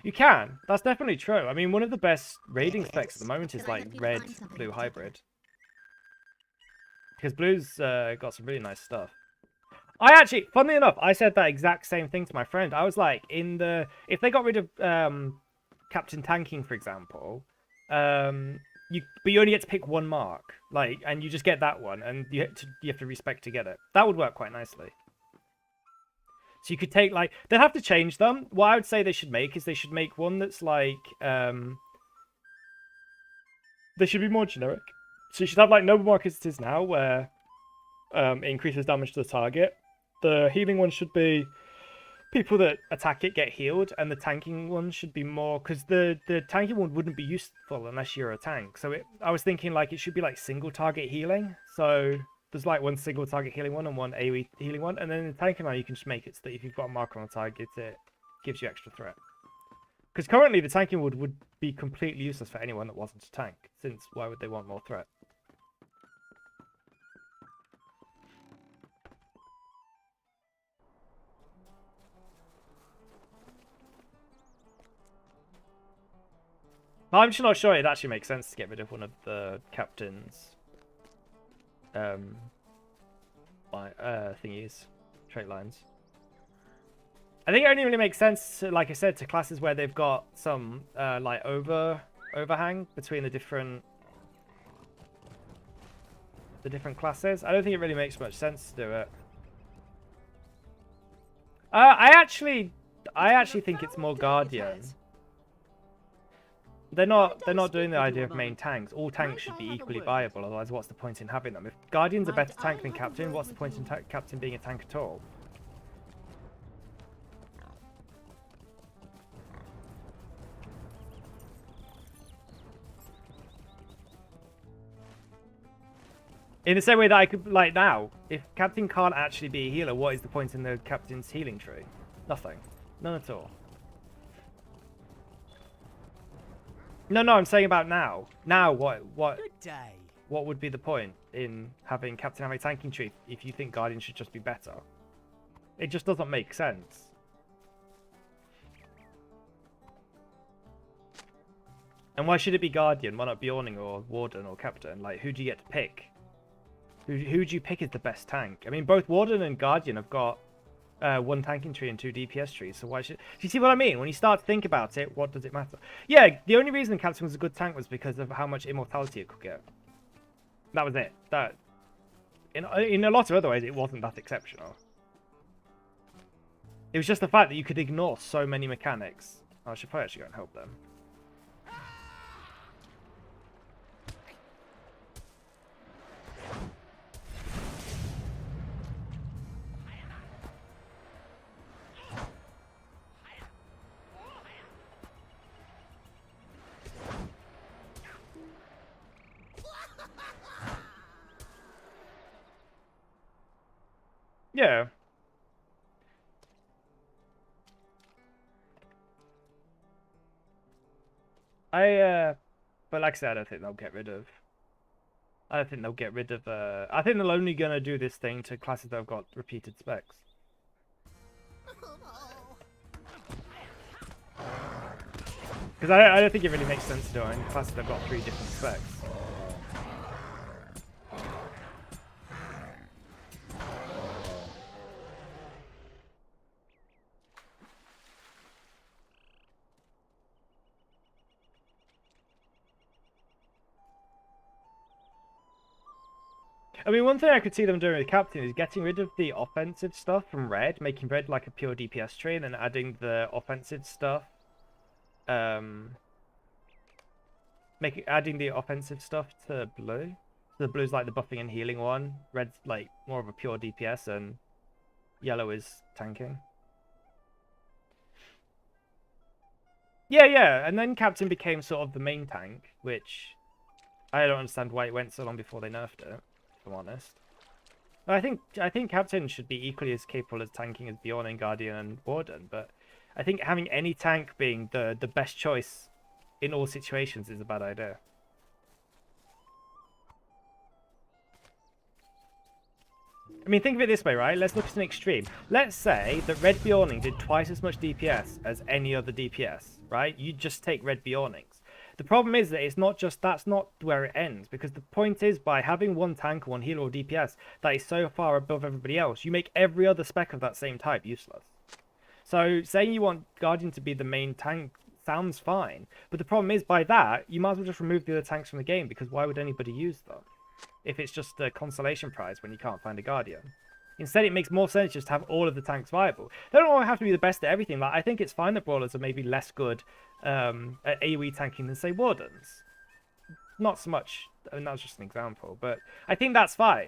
You can. That's definitely true. I mean, one of the best raiding specs at the moment is like red blue hybrid, because blue's got some really nice stuff. I actually, funnily enough, I said that exact same thing to my friend. I was like, if they got rid of Captain Tanking, for example, but you only get to pick 1 mark, like, and you just get that one, and you have to respec to get it. That would work quite nicely. So you could take like, they'd have to change them. What I would say they should make is they should make one that's like, they should be more generic. So you should have like noble mark as it is now, where it increases damage to the target. The healing one should be people that attack it get healed, and the tanking one should be more, because the tanking one wouldn't be useful unless you're a tank. So I was thinking like it should be like single target healing. So there's like 1 single target healing one and 1 AoE healing one, and then in the tanking one you can just make it so that if you've got a marker on the target, it gives you extra threat. Because currently the tanking would be completely useless for anyone that wasn't a tank, since why would they want more threat? I'm just not sure it actually makes sense to get rid of one of the captain's thingies, trait lines. I think it only really makes sense to, like I said, to classes where they've got some like overhang between the different the different classes. I don't think it really makes much sense to do it. I actually think it's more Guardian. They're not doing the idea of main tanks. All tanks should be equally viable, otherwise what's the point in having them? If Guardian's a better tank than Captain, what's the point in Captain being a tank at all? In the same way that I could, like now, if Captain can't actually be a healer, what is the point in the Captain's healing tree? Nothing. None at all. No, I'm saying about now. Now, what Good day. what would be the point in having Captain have a tanking tree if you think Guardian should just be better? It just doesn't make sense. And why should it be Guardian? Why not Bjorning or Warden or Captain? Like, who do you get to pick? Who do you pick as the best tank? I mean, both Warden and Guardian have got one tanking tree and 2 DPS trees, so why should... Do you see what I mean? When you start to think about it, what does it matter? Yeah, the only reason Captain was a good tank was because of how much immortality it could get. That was it. That in a lot of other ways, it wasn't that exceptional. It was just the fact that you could ignore so many mechanics. Oh, I should probably actually go and help them. Yeah. But like I said, I don't think they'll get rid of... I don't think they'll get rid of... I think they're only going to do this thing to classes that have got repeated specs. Because I don't think it really makes sense to do it in classes that have got 3 different specs. I mean, one thing I could see them doing with Captain is getting rid of the offensive stuff from Red, making Red like a pure DPS tree, and then adding the offensive stuff. Adding the offensive stuff to Blue. So the Blue's like the buffing and healing one. Red's like more of a pure DPS, and Yellow is tanking. Yeah, and then Captain became sort of the main tank, which I don't understand why it went so long before they nerfed it. If I'm honest. I think Captain should be equally as capable as tanking as Bjorn, Guardian, and Warden, but I think having any tank being the best choice in all situations is a bad idea. I mean, think of it this way, right? Let's look at an extreme. Let's say that Red Bjorning did twice as much DPS as any other DPS, right? You just take Red Bjornings. The problem is that it's not just, that's not where it ends, because the point is, by having one tank or one healer or DPS that is so far above everybody else, you make every other spec of that same type useless. So saying you want Guardian to be the main tank sounds fine, but the problem is, by that, you might as well just remove the other tanks from the game, because why would anybody use them if it's just a consolation prize when you can't find a Guardian? Instead, it makes more sense just to have all of the tanks viable. They don't all have to be the best at everything. Like, I think it's fine that Brawlers are maybe less good at AoE tanking than, say, Wardens. Not so much. I mean, that was just an example. But I think that's fine.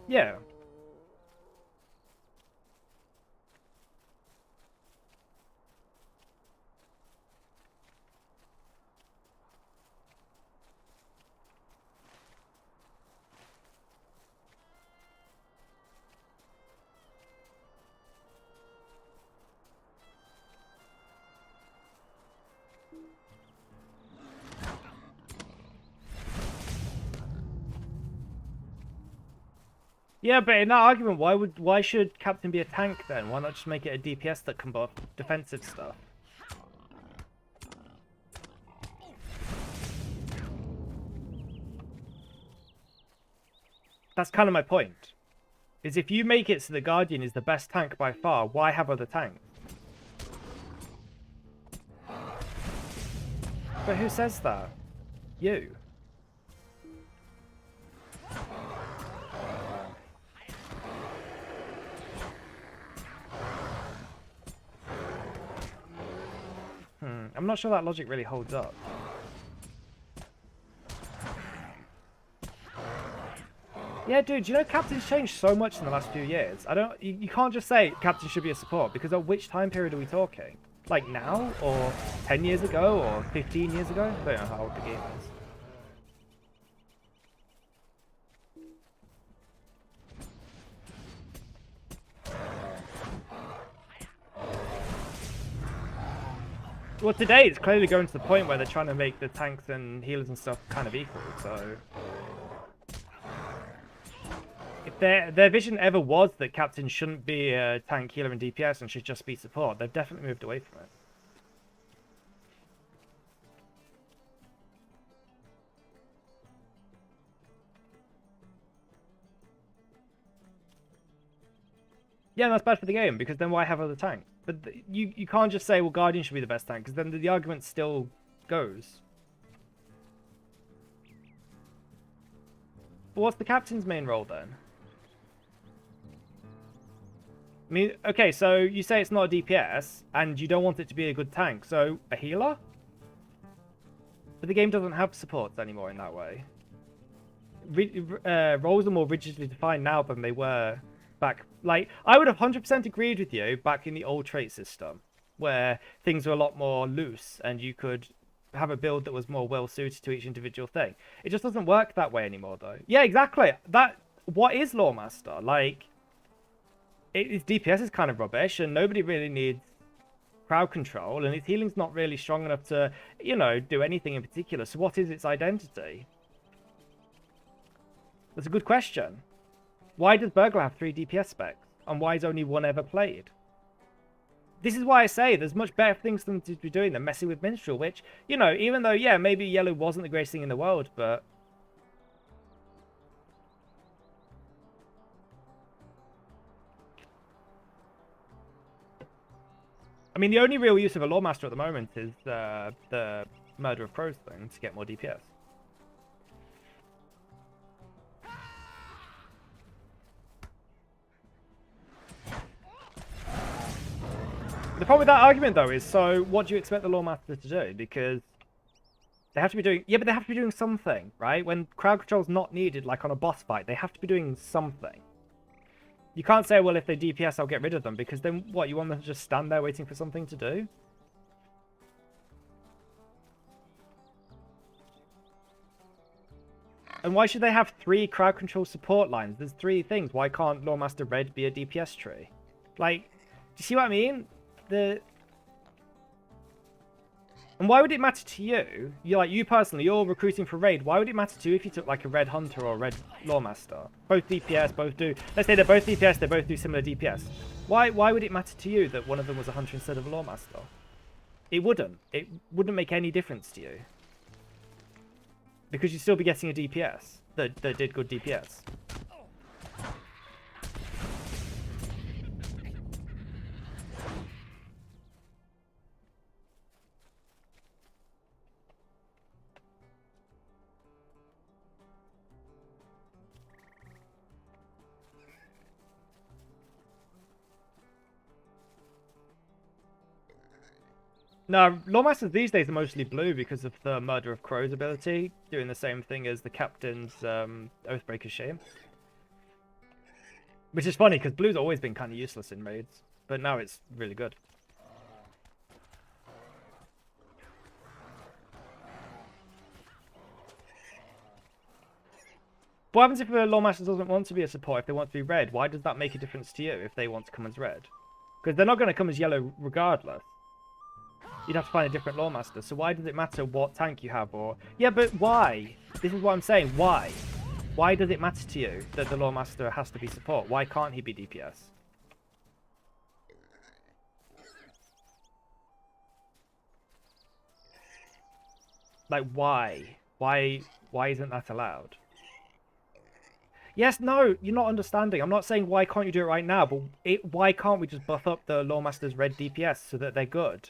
Yeah. Yeah, but in that argument, why should Captain be a tank then? Why not just make it a DPS that can buff defensive stuff? That's kind of my point. is if you make it so the Guardian is the best tank by far, why have other tanks? But who says that? You. I'm not sure that logic really holds up. Yeah, dude, you know Captain's changed so much in the last few years. You can't just say Captain should be a support, because at which time period are we talking? Like now? Or 10 years ago? Or 15 years ago? I don't know how old the game is. Well, today it's clearly going to the point where they're trying to make the tanks and healers and stuff kind of equal, so... If their vision ever was that Captain shouldn't be a tank, healer, and DPS and should just be support, they've definitely moved away from it. Yeah, that's bad for the game, because then why have other tanks? But you can't just say, well, Guardian should be the best tank, because then the argument still goes. But what's the Captain's main role, then? I mean, okay, so you say it's not a DPS, and you don't want it to be a good tank, so a healer? But the game doesn't have supports anymore in that way. Roles are more rigidly defined now than they were back. Like, I would have 100% agreed with you back in the old trait system, where things were a lot more loose, and you could have a build that was more well-suited to each individual thing. It just doesn't work that way anymore, though. Yeah, exactly. What is Lawmaster? Like... Its DPS is kind of rubbish, and nobody really needs crowd control, and its healing's not really strong enough to, you know, do anything in particular. So what is its identity? That's a good question. Why does Burglar have 3 DPS specs, and why is only one ever played? This is why I say there's much better things for them to be doing than messing with Minstrel, which, you know, even though, yeah, maybe yellow wasn't the greatest thing in the world, but... I mean, the only real use of a Lawmaster at the moment is the Murder of Crows thing to get more DPS. The problem with that argument, though, is so what do you expect the Lawmaster to do? Because they have to be doing... Yeah, but they have to be doing something, right? When crowd control's not needed, like on a boss fight, they have to be doing something. You can't say, well, if they DPS, I'll get rid of them, because then, what, you want them to just stand there waiting for something to do? And why should they have 3 crowd control support lines? There's 3 things. Why can't Lawmaster Red be a DPS tree? Like, do you see what I mean? And why would it matter to you? You personally, you're recruiting for raid. Why would it matter to you if you took like a red hunter or a red lawmaster? Both DPS, both do. Let's say they're both DPS. They both do similar DPS. Why would it matter to you that one of them was a hunter instead of a lawmaster? It wouldn't. It wouldn't make any difference to you because you'd still be getting a DPS that did good DPS. No, Lawmasters these days are mostly blue because of the Murder of Crows ability, doing the same thing as the Captain's Oathbreaker Shame. Which is funny, because blue's always been kind of useless in raids, but now it's really good. What happens if a Lawmaster doesn't want to be a support, if they want to be red? Why does that make a difference to you if they want to come as red? Because they're not going to come as yellow regardless. You'd have to find a different Lawmaster. So why does it matter what tank you have? Or yeah, but why? This is what I'm saying. Why? Why does it matter to you that the Lawmaster has to be support? Why can't he be DPS? Like, why? Why isn't that allowed? Yes, no, you're not understanding. I'm not saying why can't you do it right now, but why can't we just buff up the Lawmaster's red DPS so that they're good?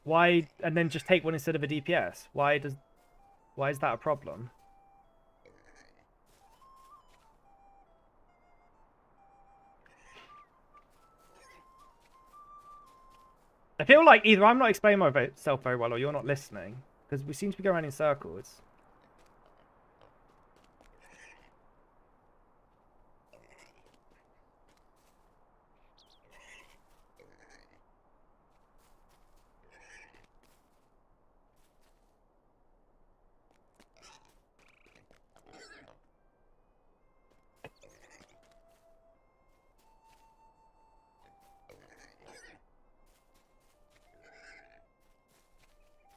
Why, and then just take one instead of a DPS? Why is that a problem? I feel like either I'm not explaining myself very well or you're not listening, because we seem to be going around in circles.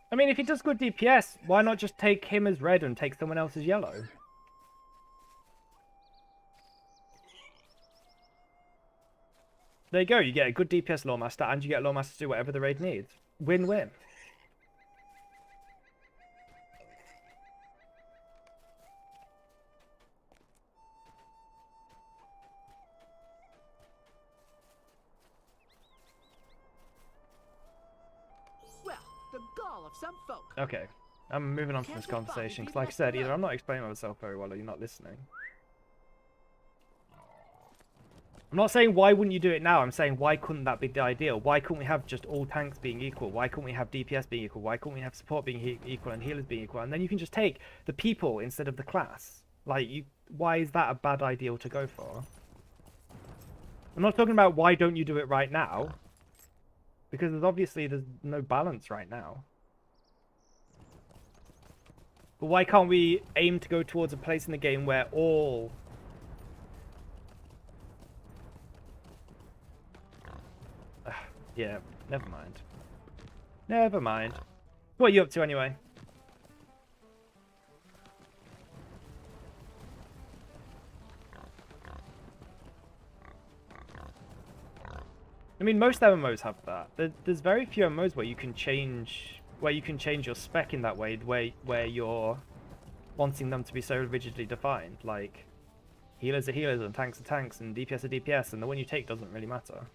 I mean, if he does good DPS, why not just take him as red and take someone else as yellow? There you go, you get a good DPS Lawmaster and you get Lawmaster to do whatever the raid needs. Win-win. Well, the gall of some folk. Okay, I'm moving on from this conversation, because like I said, either I'm not explaining myself very well or you're not listening. I'm not saying why wouldn't you do it now, I'm saying why couldn't that be the ideal? Why couldn't we have just all tanks being equal? Why couldn't we have DPS being equal? Why couldn't we have support being equal and healers being equal? And then you can just take the people instead of the class. Like, why is that a bad ideal to go for? I'm not talking about why don't you do it right now. Because there's no balance right now. But why can't we aim to go towards a place in the game where all... Yeah, never mind. Never mind. What are you up to anyway? I mean, most MMOs have that. There's very few MMOs where you can change your spec in that way, where you're wanting them to be so rigidly defined. Like, healers are healers and tanks are tanks and DPS are DPS, and the one you take doesn't really matter.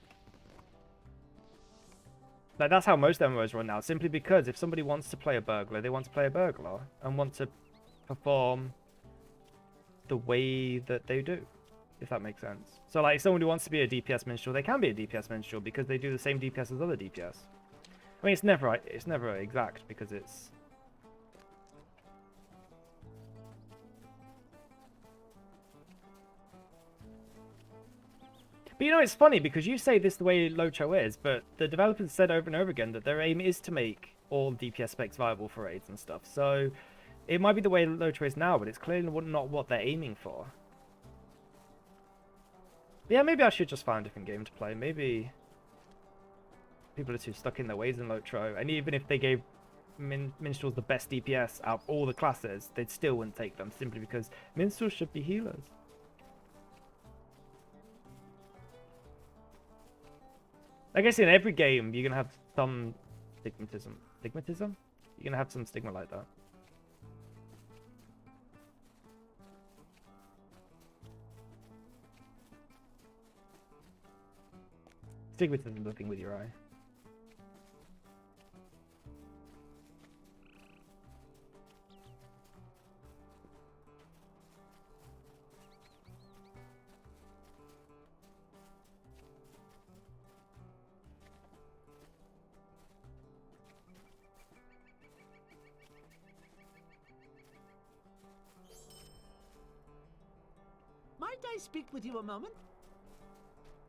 Like, that's how most MMOs run now, simply because if somebody wants to play a burglar, they want to play a burglar and want to perform the way that they do, if that makes sense. So, like, if someone who wants to be a DPS minstrel, they can be a DPS minstrel because they do the same DPS as other DPS. I mean, it's never exact because it's... But you know, it's funny because you say this the way LOTRO is, but the developers said over and over again that their aim is to make all DPS specs viable for raids and stuff. So it might be the way LOTRO is now, but it's clearly not what they're aiming for. But yeah, maybe I should just find a different game to play. Maybe people are too stuck in their ways in LOTRO, and even if they gave minstrels the best DPS out of all the classes, they still wouldn't take them, simply because minstrels should be healers. I guess in every game, you're going to have some stigmatism. Stigmatism? You're going to have some stigma like that. Stigmatism is the thing with your eye. Might I speak with you a moment?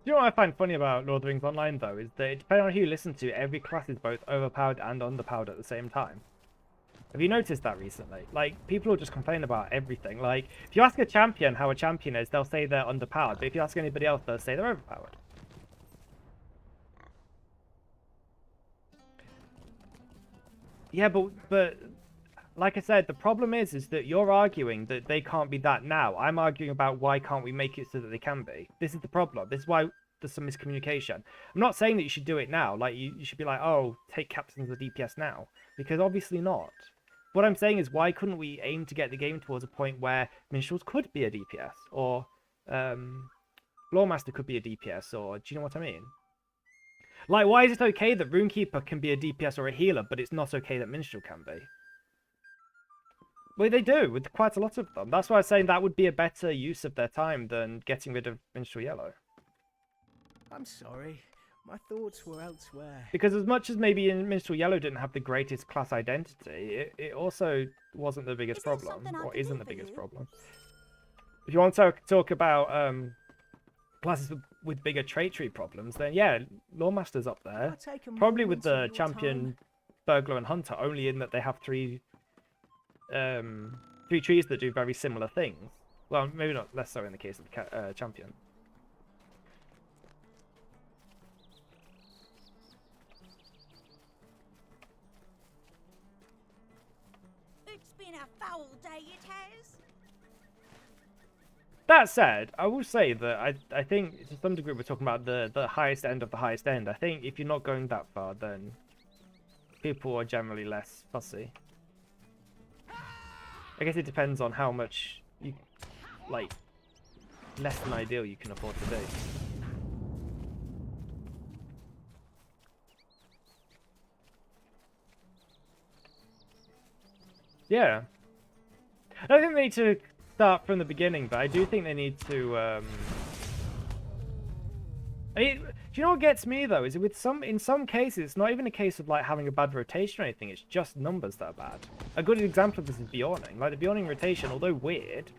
You know what I find funny about Lord of the Rings Online, though, is that depending on who you listen to, every class is both overpowered and underpowered at the same time. Have you noticed that recently? Like, people will just complain about everything. Like, if you ask a champion how a champion is, they'll say they're underpowered. But if you ask anybody else, they'll say they're overpowered. Yeah, but like I said, the problem is that you're arguing that they can't be that now. I'm arguing about why can't we make it so that they can be. This is the problem. This is why there's some miscommunication. I'm not saying that you should do it now. Like, you should be like, oh, take captains of DPS now. Because obviously not. what I'm saying is, why couldn't we aim to get the game towards a point where minstrels could be a DPS, or Lawmaster could be a DPS, or do you know what I mean? Like, why is it okay that Runekeeper can be a DPS or a healer, but it's not okay that minstrel can be? Well, they do, with quite a lot of them. That's why I was saying that would be a better use of their time than getting rid of minstrel yellow. I'm sorry. My thoughts were elsewhere. Because as much as maybe minstrel yellow didn't have the greatest class identity, it also wasn't the biggest Is there problem, something I or can isn't do the for biggest you? problem. If you want to talk about classes with bigger trait tree problems, then yeah, Lawmaster's up there. Can I take a Probably with moment of the your champion, time? burglar, and hunter, only in that they have three trees that do very similar things. Well, maybe not less so in the case of the champion. It's been a foul day, it has. That said, I will say that I think to some degree we're talking about the highest end of the highest end. I think if you're not going that far, then people are generally less fussy. I guess it depends on how much you, like, less than ideal you can afford to do. Yeah. I don't think they need to start from the beginning, but I do think they need to, I mean, do you know what gets me, though, is in some cases, it's not even a case of, like, having a bad rotation or anything, it's just numbers that are bad. A good example of this is Bjorning. Like, the Bjorning rotation, although weird,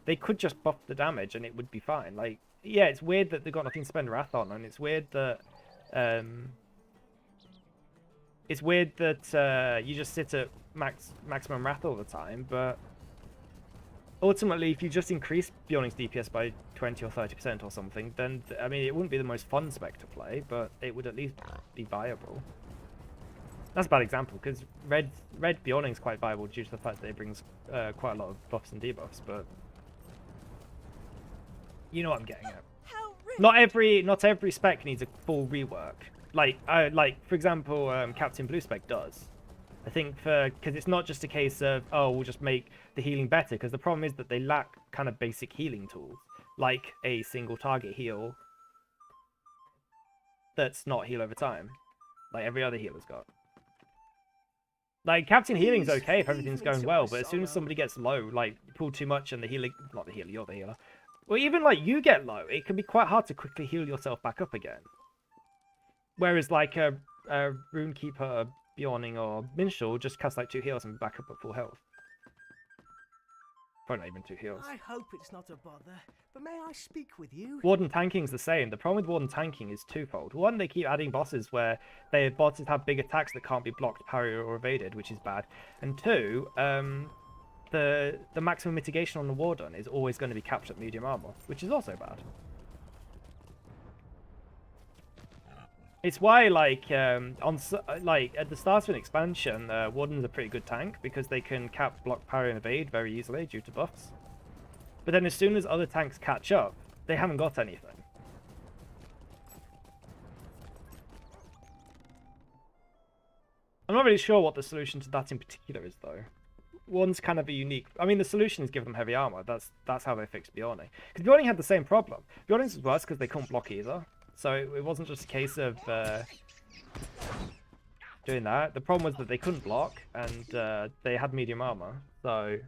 they could just buff the damage and it would be fine. Like, yeah, it's weird that they've got nothing to spend Wrath on, and it's weird that, you just sit at maximum Wrath all the time, but ultimately, if you just increase Bjorning's DPS by 20 or 30% or something, then, I mean, it wouldn't be the most fun spec to play, but it would at least be viable. That's a bad example, because red Bjorning's quite viable due to the fact that it brings quite a lot of buffs and debuffs, but you know what I'm getting at. How rude. Not every spec needs a full rework. Like for example, Captain Blue spec does. I think because it's not just a case of, oh, we'll just make the healing better, because the problem is that they lack kind of basic healing tools, like a single target heal that's not heal over time, like every other healer's got. Like, Captain Healing's okay if everything's going well, but as soon as somebody gets low, like, you pull too much and the healing, not the healer, you're the healer, or even, like, you get low, it can be quite hard to quickly heal yourself back up again. Whereas, like, a Runekeeper, Bjorning, or Minstrel just cast, like, 2 heals and back up at full health. Probably not even 2 heals. I hope it's not a bother, but may I speak with you? Warden tanking's the same. The problem with Warden tanking is twofold. One, they keep adding bosses where their bosses have big attacks that can't be blocked, parried, or evaded, which is bad. And two, the maximum mitigation on the Warden is always going to be capped at medium armor, which is also bad. It's why, like, at the start of an expansion, Warden's a pretty good tank, because they can cap, block, parry, and evade very easily due to buffs. But then as soon as other tanks catch up, they haven't got anything. I'm not really sure what the solution to that in particular is, though. One's kind of a unique... I mean, the solution is give them heavy armor. That's how they fixed Bjorning. Because Bjorning had the same problem. Bjorning's was worse because they couldn't block either. So it wasn't just a case of doing that. The problem was that they couldn't block, and they had medium armor. So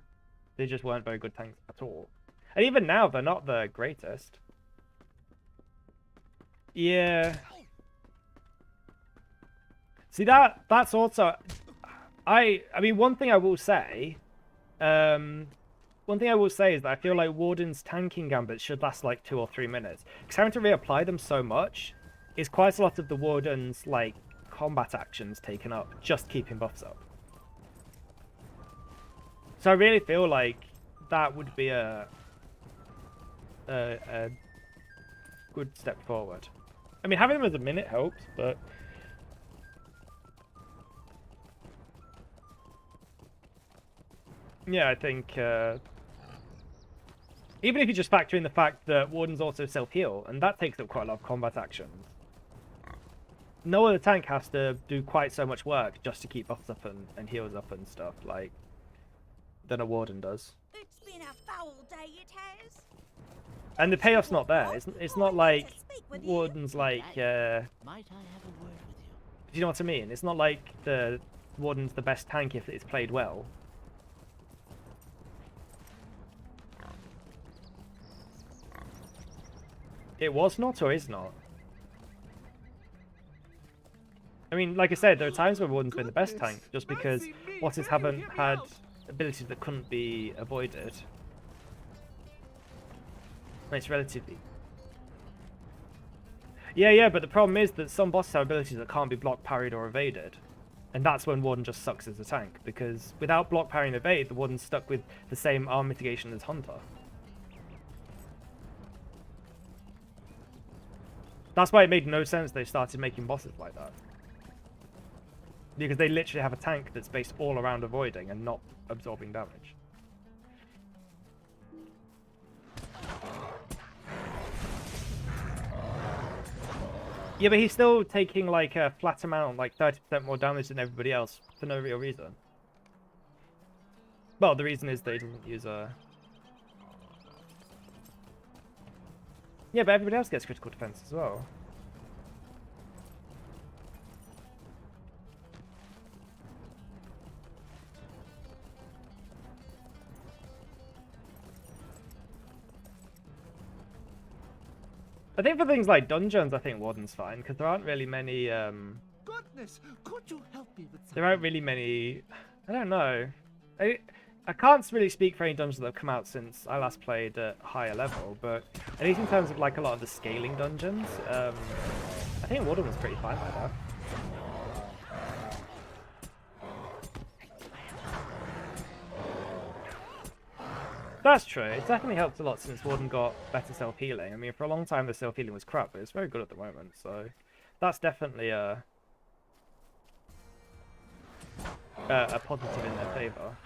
they just weren't very good tanks at all. And even now, they're not the greatest. Yeah. See, that's also... I mean, one thing I will say... One thing I will say is that I feel like Warden's tanking gambits should last like 2 or 3 minutes. Because having to reapply them so much is quite a lot of the Warden's like combat actions taken up, just keeping buffs up. So I really feel like that would be a good step forward. I mean, having them as a minute helps, but... yeah, I think... even if you just factor in the fact that Wardens also self-heal, and that takes up quite a lot of combat actions. No other tank has to do quite so much work just to keep buffs up and heals up and stuff. Like, than a Warden does. It's been a foul day, it has. And the payoff's not there. It's not like Speak with you. Warden's like, Might I have a word with you? do you know what I mean? It's not like the Warden's the best tank if it's played well. It was not or is not? I mean, like I said, there are times where Warden's been the best tank, just because Waters haven't had abilities that couldn't be avoided. And it's relatively... Yeah, but the problem is that some bosses have abilities that can't be blocked, parried, or evaded. And that's when Warden just sucks as a tank, because without block, parry, and evade, the Warden's stuck with the same arm mitigation as Hunter. That's why it made no sense they started making bosses like that. Because they literally have a tank that's based all around avoiding and not absorbing damage. Yeah, but he's still taking like a flat amount, like 30% more damage than everybody else for no real reason. Well, the reason is that he doesn't use a... Yeah, but everybody else gets critical defense as well. I think for things like dungeons, I think Warden's fine, because there aren't really many, Goodness, could you help me with something? there aren't really many... I don't know. I can't really speak for any dungeons that have come out since I last played at higher level, but at least in terms of like a lot of the scaling dungeons, I think Warden was pretty fine by that. That's true. It's definitely helped a lot since Warden got better self-healing. I mean, for a long time the self-healing was crap, but it's very good at the moment, so that's definitely a positive in their favour.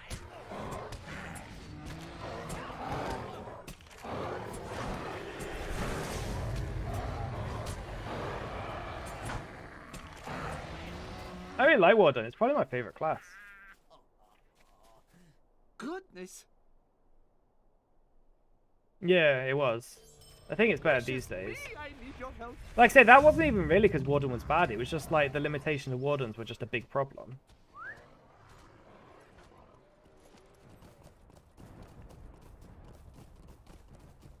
I really like Warden. It's probably my favourite class. Goodness. Yeah, it was. I think it's better these days. I need your help. Like I said, that wasn't even really because Warden was bad. It was just like the limitation of Wardens were just a big problem.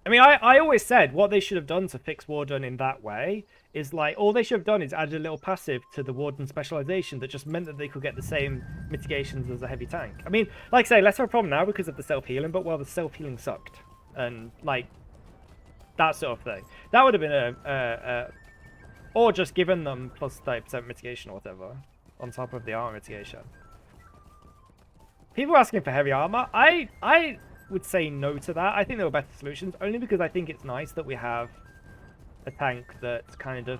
I mean, I always said what they should have done to fix Warden in that way is like, all they should have done is added a little passive to the Warden specialization that just meant that they could get the same mitigations as a heavy tank. I mean, like I say, less of a problem now because of the self-healing, but well, the self-healing sucked. And like, that sort of thing. That would have been or just given them plus 30% mitigation or whatever on top of the armor mitigation. People are asking for heavy armor. I would say no to that. I think there were better solutions, only because I think it's nice that we have a tank that's kind of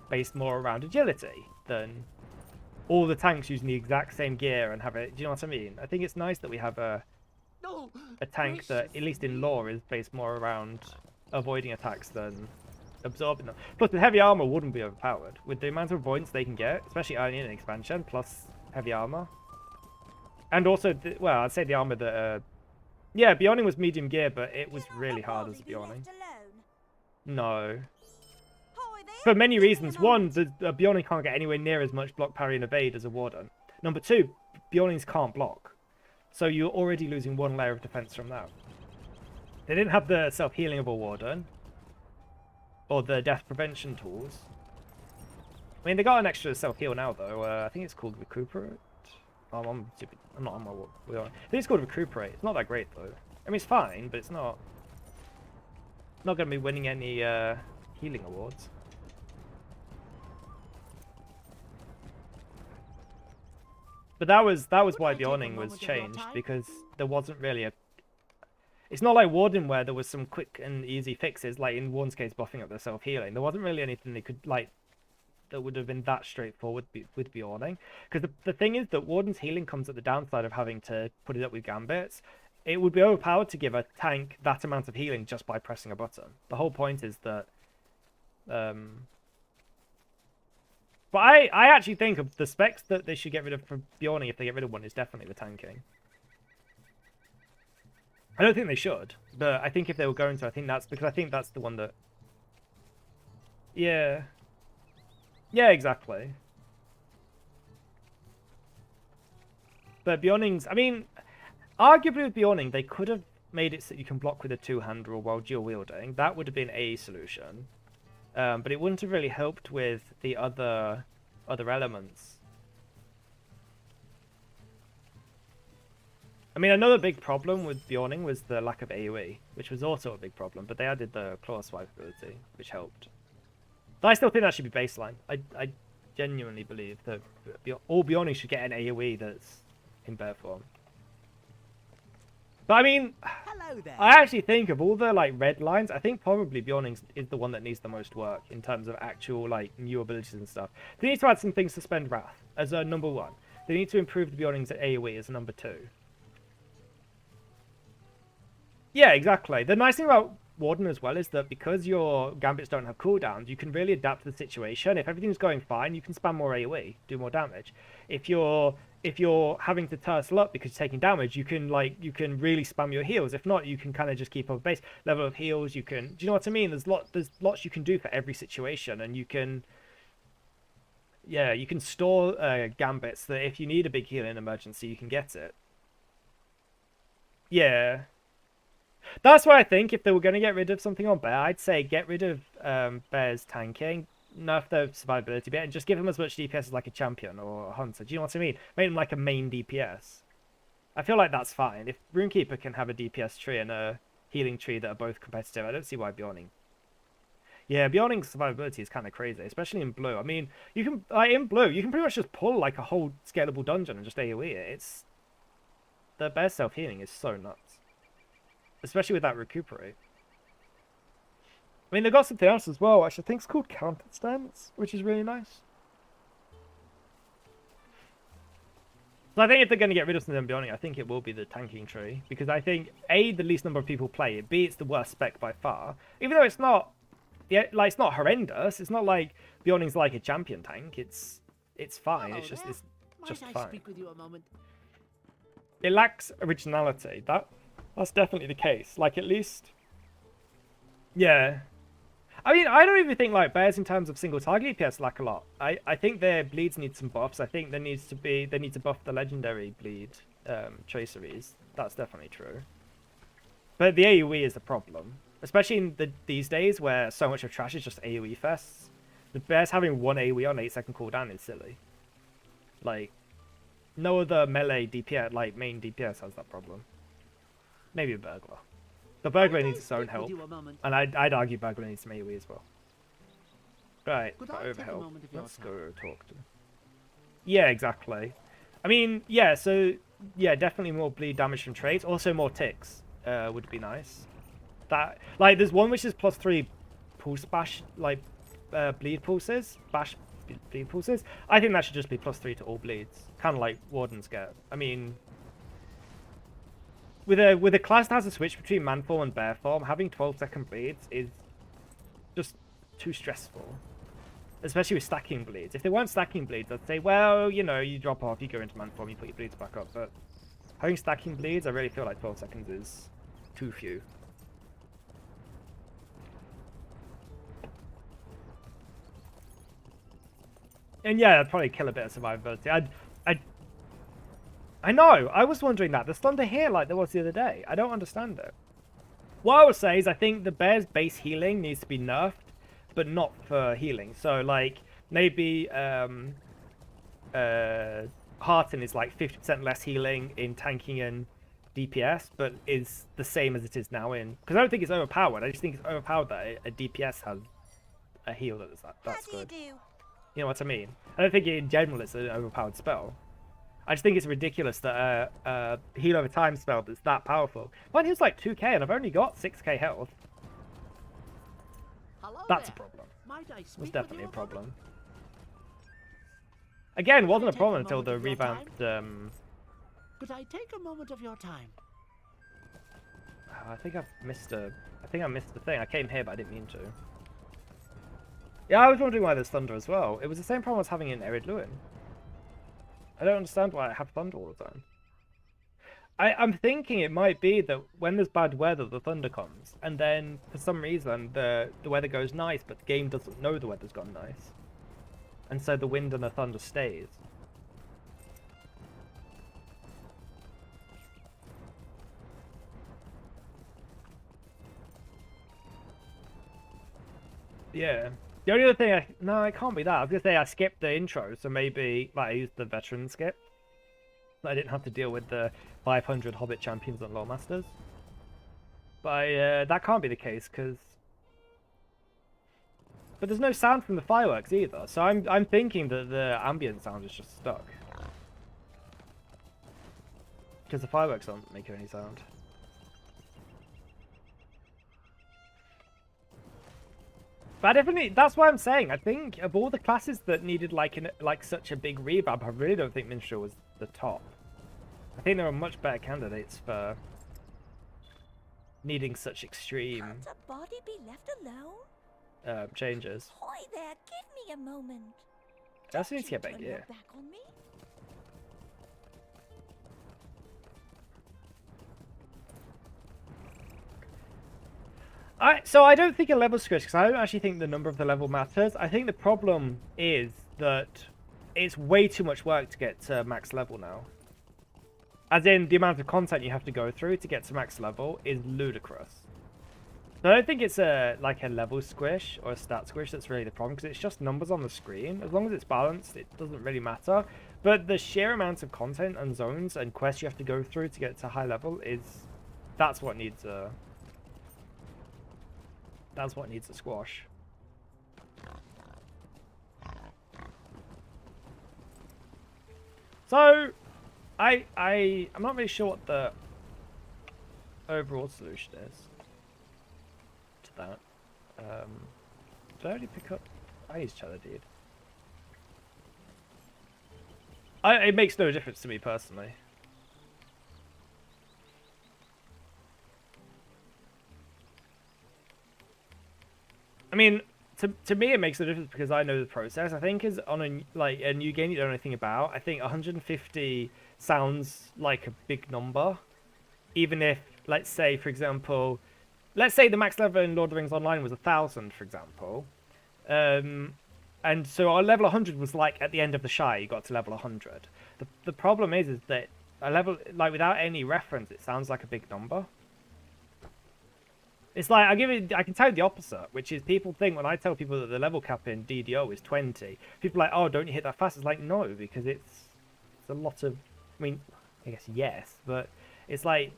based more around agility than all the tanks using the exact same gear and have it. Do you know what I mean? I think it's nice that we have a tank that, at least in lore, is based more around avoiding attacks than absorbing them. Plus, with heavy armor wouldn't be overpowered. With the amount of avoidance they can get, especially early in an expansion, plus heavy armor. And also, well, I'd say the armor that... yeah, Beyonding was medium gear, but it was really hard as a Beyonding. No. For many reasons. One, the Beyonding can't get anywhere near as much block, parry, and evade as a Warden. Number two, Beyondings can't block. So you're already losing one layer of defense from that. They didn't have the self-healing of a Warden. Or the death prevention tools. I mean, they got an extra self-heal now, though. I think it's called Recuperate. Oh, I'm stupid. I'm not on my... I think it's called Recuperate. It's not that great, though. I mean, it's fine, but it's not... Not going to be winning any healing awards. But that was why the awning was changed, because there wasn't really a... It's not like Warden where there was some quick and easy fixes, like in Warden's case buffing up their self-healing. There wasn't really anything they could, like, that would have been that straightforward with Beyonding. Because the thing is that Warden's healing comes at the downside of having to put it up with gambits. It would be overpowered to give a tank that amount of healing just by pressing a button. The whole point is that... But I actually think of the specs that they should get rid of for Beyonding, if they get rid of one, is definitely the tanking. I don't think they should, but I think if they were going to, I think that's because I think that's the one that. Yeah. Yeah, exactly. But Bjorning's, I mean, arguably with Bjorning, they could have made it so you can block with a two-hand rule while dual wielding. That would have been a solution. But it wouldn't have really helped with the other elements. I mean, another big problem with Bjorning was the lack of AoE, which was also a big problem, but they added the claw swipe ability, which helped. But I still think that should be baseline. I genuinely believe that all Bjorning should get an AoE that's in bear form. But I mean, Hello there. I actually think of all the like red lines, I think probably Bjorning is the one that needs the most work in terms of actual like new abilities and stuff. They need to add some things to Suspend Wrath as a number 1. They need to improve the Bjorning's AoE as a number 2. Yeah, exactly. The nice thing about Warden as well is that because your gambits don't have cooldowns, you can really adapt to the situation. If everything's going fine, you can spam more AoE, do more damage. If you're having to tussle up because you're taking damage, you can really spam your heals. If not, you can kind of just keep up a base level of heals. You can, do you know what I mean? There's lots you can do for every situation, and you can store gambits that if you need a big heal in emergency, you can get it. Yeah. That's why I think if they were going to get rid of something on Bear, I'd say get rid of Bear's tanking, nerf the survivability bit, and just give him as much DPS as like a champion or a hunter. Do you know what I mean? Make him like a main DPS. I feel like that's fine. If Runekeeper can have a DPS tree and a healing tree that are both competitive, I don't see why Bjorning. Yeah, Bjorning's survivability is kind of crazy, especially in blue. I mean, you can in blue, you can pretty much just pull like a whole scalable dungeon and just AoE it. It's the Bear self-healing is so nuts. Especially with that recuperate. I mean, they've got something else as well, which I think is called Counter Stance, which is really nice. So I think if they're going to get rid of something Bjorning, I think it will be the tanking tree. Because I think, A, the least number of people play it, B, it's the worst spec by far. Even though it's not, it's not horrendous. It's not like Bjorning's like a champion tank. It's fine. It's just Might I fine. speak with you a moment? It lacks originality. That's definitely the case. Like, at least... Yeah. I mean, I don't even think, like, Bears in terms of single target DPS lack a lot. I think their bleeds need some buffs. I think they need to buff the legendary bleed traceries. That's definitely true. But the AoE is the problem. Especially in these days where so much of trash is just AoE fests. The Bears having one AoE on 8-second cooldown is silly. Like, no other melee DPS, like, main DPS has that problem. Maybe a Burglar. The Burglar needs its own help. And I'd argue Burglar needs some AoE as well. Right, got overhelp. Let's go talk to them. Yeah, exactly. I mean, yeah, so, yeah, definitely more bleed damage from trades. Also more ticks would be nice. That, like, there's one which is +3 pulse bash, like, bleed pulses. Bash bleed pulses. I think that should just be +3 to all bleeds. Kind of like Wardens get. I mean... With a class that has a switch between man form and bear form, having 12-second bleeds is just too stressful. Especially with stacking bleeds. If they weren't stacking bleeds, I'd say, well, you know, you drop off, you go into man form, you put your bleeds back up. But having stacking bleeds, I really feel like 12 seconds is too few. And yeah, I'd probably kill a bit of survivability. I know, I was wondering that. There's thunder here like there was the other day. I don't understand it. What I would say is I think the Bear's base healing needs to be nerfed, but not for healing. So, like, maybe Hearten is like 50% less healing in tanking and DPS, but is the same as it is now in... Because I don't think it's overpowered. I just think it's overpowered that a DPS has a heal that's good. You know what I mean? I don't think in general it's an overpowered spell. I just think it's ridiculous that a heal over time spell that's that powerful. Mine heals like 2k and I've only got 6k health. That's a problem. That's definitely a problem. Again, wasn't a problem until the revamped... Could I take a moment of your time? I think I missed the thing. I came here, but I didn't mean to. Yeah, I was wondering why there's thunder as well. It was the same problem I was having in Ered Luin. I don't understand why I have thunder all the time. I'm thinking it might be that when there's bad weather, the thunder comes, and then for some reason the weather goes nice, but the game doesn't know the weather's gone nice, and so the wind and the thunder stays. Yeah. The only other thing no, it can't be that. I was gonna say I skipped the intro, so maybe like I used the veteran skip. I didn't have to deal with the 500 Hobbit champions and Lore Masters. But that can't be the case, because... But there's no sound from the fireworks either, so I'm thinking that the ambient sound is just stuck. Because the fireworks aren't making any sound. But definitely, that's what I'm saying. I think of all the classes that needed like such a big revamp, I really don't think Minstrel was the top. I think there are much better candidates for needing such extreme Can't a body be left alone? changes. Hoy there, give me a moment. I also need Don't to get you back turn here. your back on me. So I don't think a level squish, because I don't actually think the number of the level matters. I think the problem is that it's way too much work to get to max level now. As in, the amount of content you have to go through to get to max level is ludicrous. So I don't think it's like a level squish or a stat squish that's really the problem, because it's just numbers on the screen. As long as it's balanced, it doesn't really matter. But the sheer amount of content and zones and quests you have to go through to get to high level that's what needs a squash. So I'm not really sure what the overall solution is to that. Did I already pick up? I used Cheddar Deed. It makes no difference to me personally. I mean, to me it makes a difference because I know the process. I think is on a new game you don't know anything about. I think 150 sounds like a big number, even if, let's say, for example, let's say the max level in Lord of the Rings Online was 1,000, for example, and so our level 100 was like at the end of the Shire, you got to level 100. The problem is that a level like without any reference, it sounds like a big number. It's like, I can tell you the opposite, which is people think when I tell people that the level cap in DDO is 20, people are like, oh, don't you hit that fast? It's like, no, because it's a lot of, I mean, I guess yes, but it's like,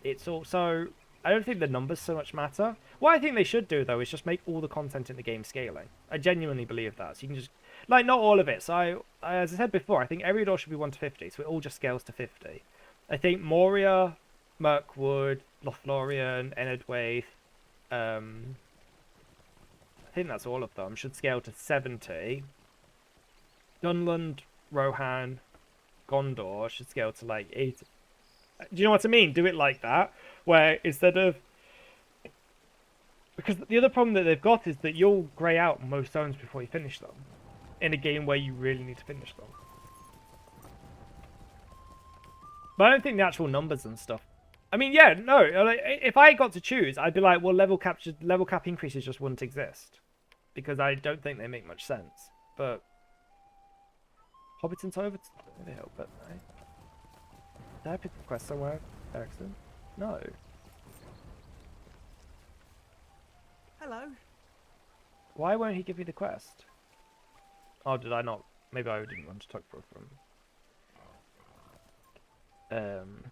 it's also, I don't think the numbers so much matter. What I think they should do, though, is just make all the content in the game scaling. I genuinely believe that. So you can just, like, not all of it. So as I said before, I think every door should be 1 to 50, so it all just scales to 50. I think Moria, Mirkwood, Lothlorien, Enedwaith, I think that's all of them, should scale to 70. Dunland, Rohan, Gondor should scale to like 80. Do you know what I mean? Do it like that, where instead of... Because the other problem that they've got is that you'll grey out most zones before you finish them, in a game where you really need to finish them. But I don't think the actual numbers and stuff... I mean, yeah, no, like, if I got to choose, I'd be like, well, level cap increases just wouldn't exist. Because I don't think they make much sense. But... Hobbiton's over the hill, but... Did I pick the quest somewhere? Accident? No. Hello. Why won't he give me the quest? Oh, did I not? Maybe I didn't want to talk for him.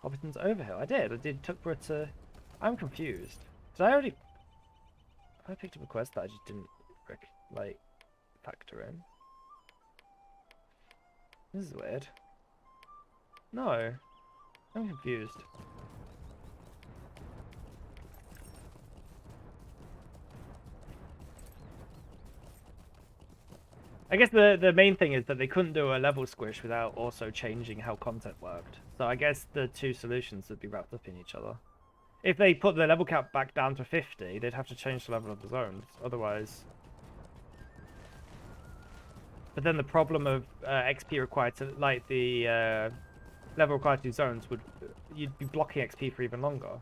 Hobbiton's Overhill. I did Tuckborough to... I'm confused. Did I already... I picked up a quest that I just didn't, like, factor in. This is weird. No. I'm confused. I guess the main thing is that they couldn't do a level squish without also changing how content worked. So I guess the two solutions would be wrapped up in each other. If they put the level cap back down to 50, they'd have to change the level of the zones. Otherwise... But then the problem of XP required to, like, the level required to do zones would you'd be blocking XP for even longer.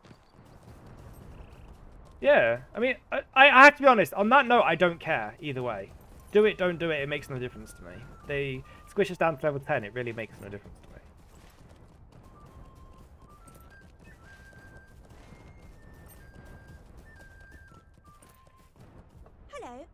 Yeah, I mean, I have to be honest. On that note, I don't care either way. Do it, don't do it. It makes no difference to me. They squish us down to level 10. It really makes no difference to me. Hello.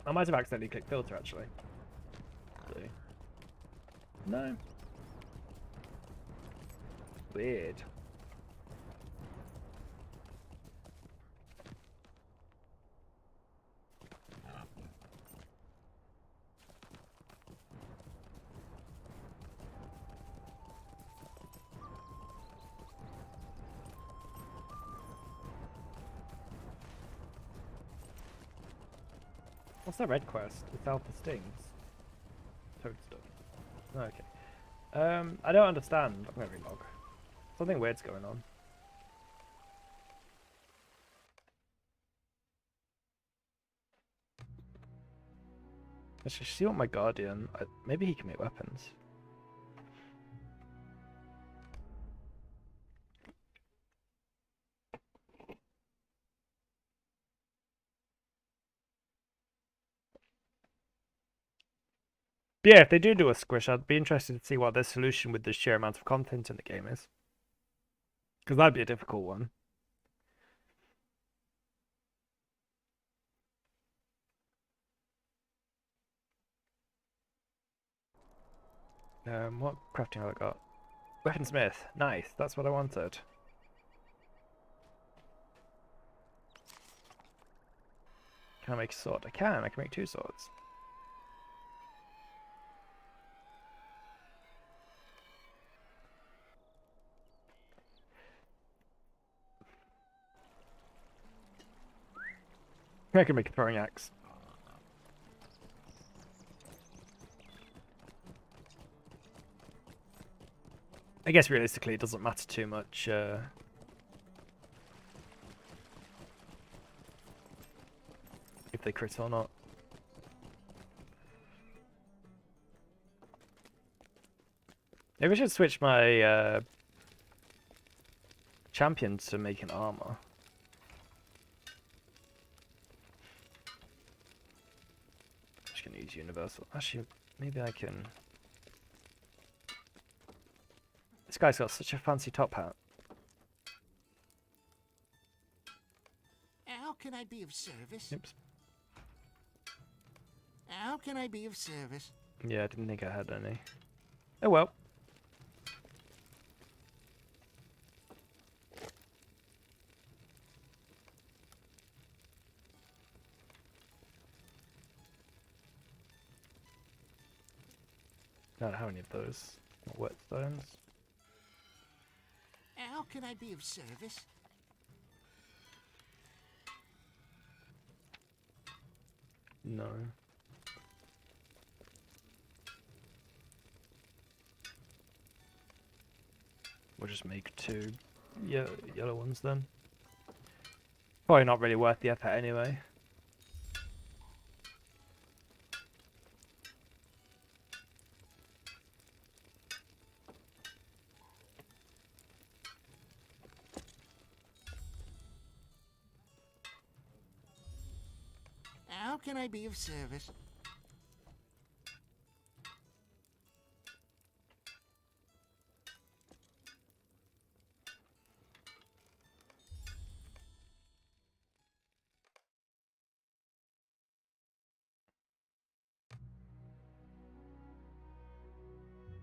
I might have accidentally clicked filter actually. No. Weird. What's that red quest? It's Alpha Stings. Toad stuff. Okay. I don't understand. I'm gonna relog. Something weird's going on. Let's just see what my guardian. Maybe he can make weapons. But yeah, if they do a squish, I'd be interested to see what their solution with the sheer amount of content in the game is. Because that'd be a difficult one. What crafting have I got? Weaponsmith. Nice. That's what I wanted. Can I make a sword? I can. I can make 2 swords. I can make a throwing axe. I guess realistically it doesn't matter too much. If they crit or not. Maybe I should switch my champion to making armor. Just gonna use universal. Actually, maybe I can. This guy's got such a fancy top hat. How can I be of service? Oops. How can I be of service? Yeah, I didn't think I had any. Oh well. I don't have any of those. Whetstones. How can I be of service? No. We'll just make 2 yellow ones then. Probably not really worth the effort anyway. How can I be of service?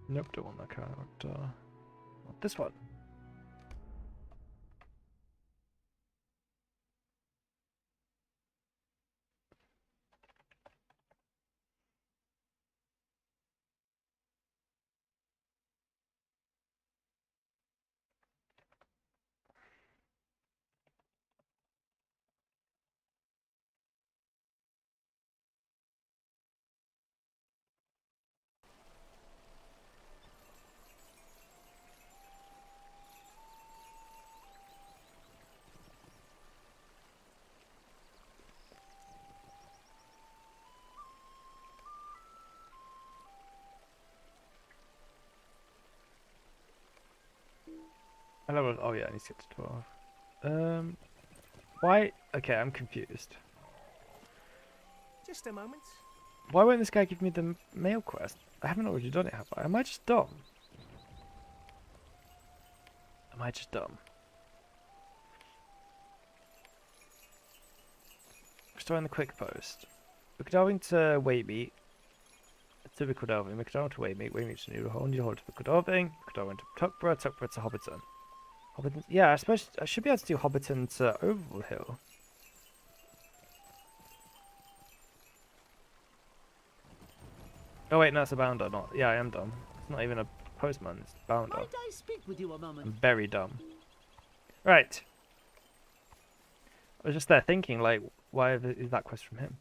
Nope, don't want that character. Want this one. Oh yeah, I need to get to 12. Why? Okay, I'm confused. Just a moment. Why won't this guy give me the mail quest? I haven't already done it, have I? Am I just dumb? Am I just dumb? Restoring the quick post. Recording to Waymeet. To Recordoving. Recording to Waymeet. Waymeet to Noodlehole. Noodlehole to Recordoving. Recordoving to Tuckborough. Tuckborough to Hobbiton. Hobbiton. Yeah, I suppose I should be able to do Hobbiton to Overhill. Oh wait, no, it's a bounder, not. Yeah, I am dumb. It's not even a postman, it's a bounder. Might I speak with you a moment? I'm very dumb. Right. I was just there thinking, like, why is that quest from him?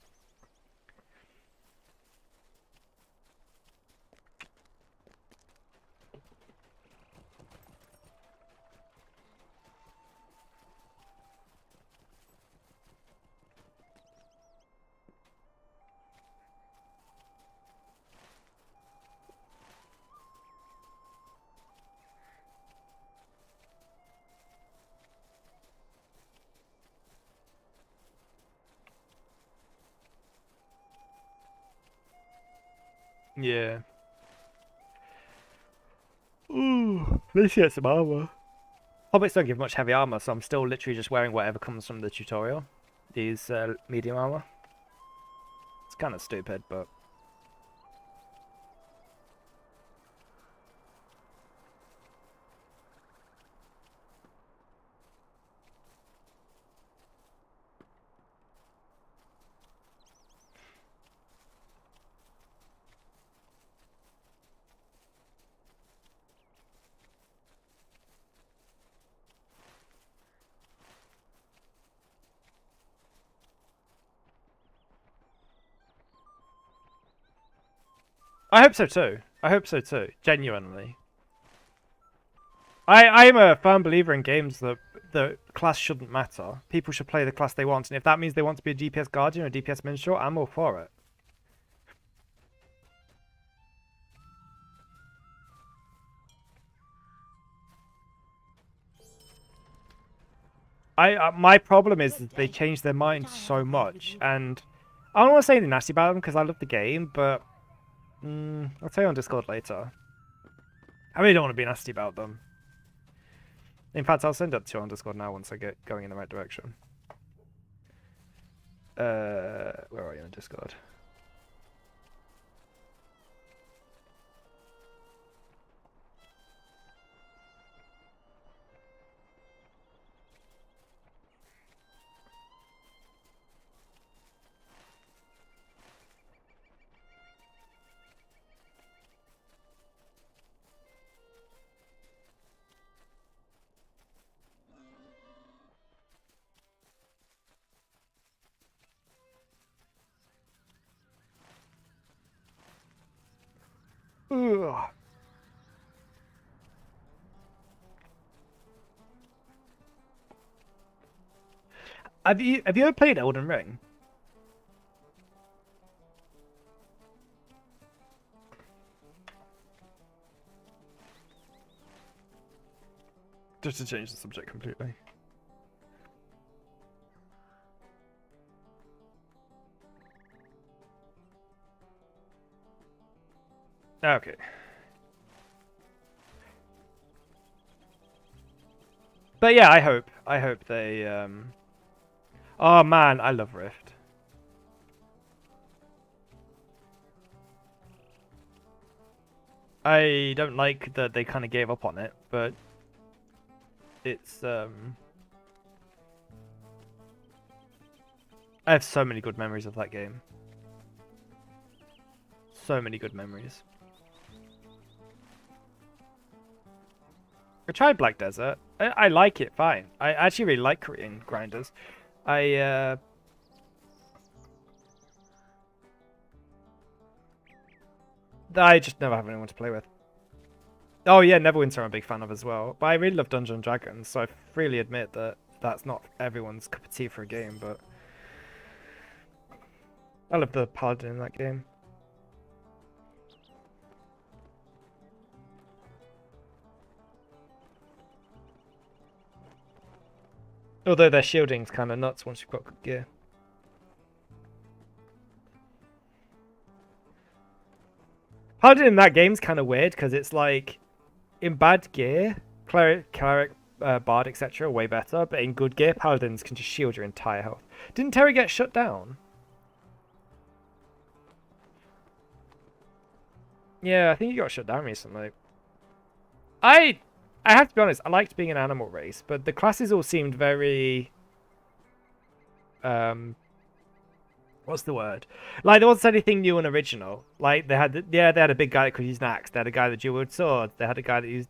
Yeah. Ooh, let's get some armor. Hobbits don't give much heavy armor, so I'm still literally just wearing whatever comes from the tutorial. These medium armor. It's kind of stupid, but... I hope so too. I hope so too. Genuinely. I am a firm believer in games that the class shouldn't matter. People should play the class they want, and if that means they want to be a DPS Guardian or a DPS Minstrel, I'm all for it. My problem is that they change their minds so much, and I don't want to say anything nasty about them because I love the game, but I'll tell you on Discord later. I really don't want to be nasty about them. In fact, I'll send it to you on Discord now once I get going in the right direction. Where are you on Discord? Ugh. Have you ever played Elden Ring? Just to change the subject completely. Okay. But yeah, I hope they Oh man, I love Rift. I don't like that they kind of gave up on it, but it's I have so many good memories of that game. So many good memories. I tried Black Desert. I like it fine. I actually really like Korean grinders. I just never have anyone to play with. Oh yeah, Neverwinter I'm a big fan of as well. But I really love Dungeons and Dragons, so I freely admit that that's not everyone's cup of tea for a game, but I love the paladin in that game. Although their shielding's kind of nuts once you've got good gear. Paladin in that game's kind of weird because it's like in bad gear, cleric, bard, etc. are way better, but in good gear, paladins can just shield your entire health. Didn't Terry get shut down? Yeah, I think he got shut down recently. I have to be honest, I liked being an animal race, but the classes all seemed very what's the word? Like there wasn't anything new and original. Like they had they had a big guy that could use an axe, they had a guy that dual wielded swords, they had a guy that used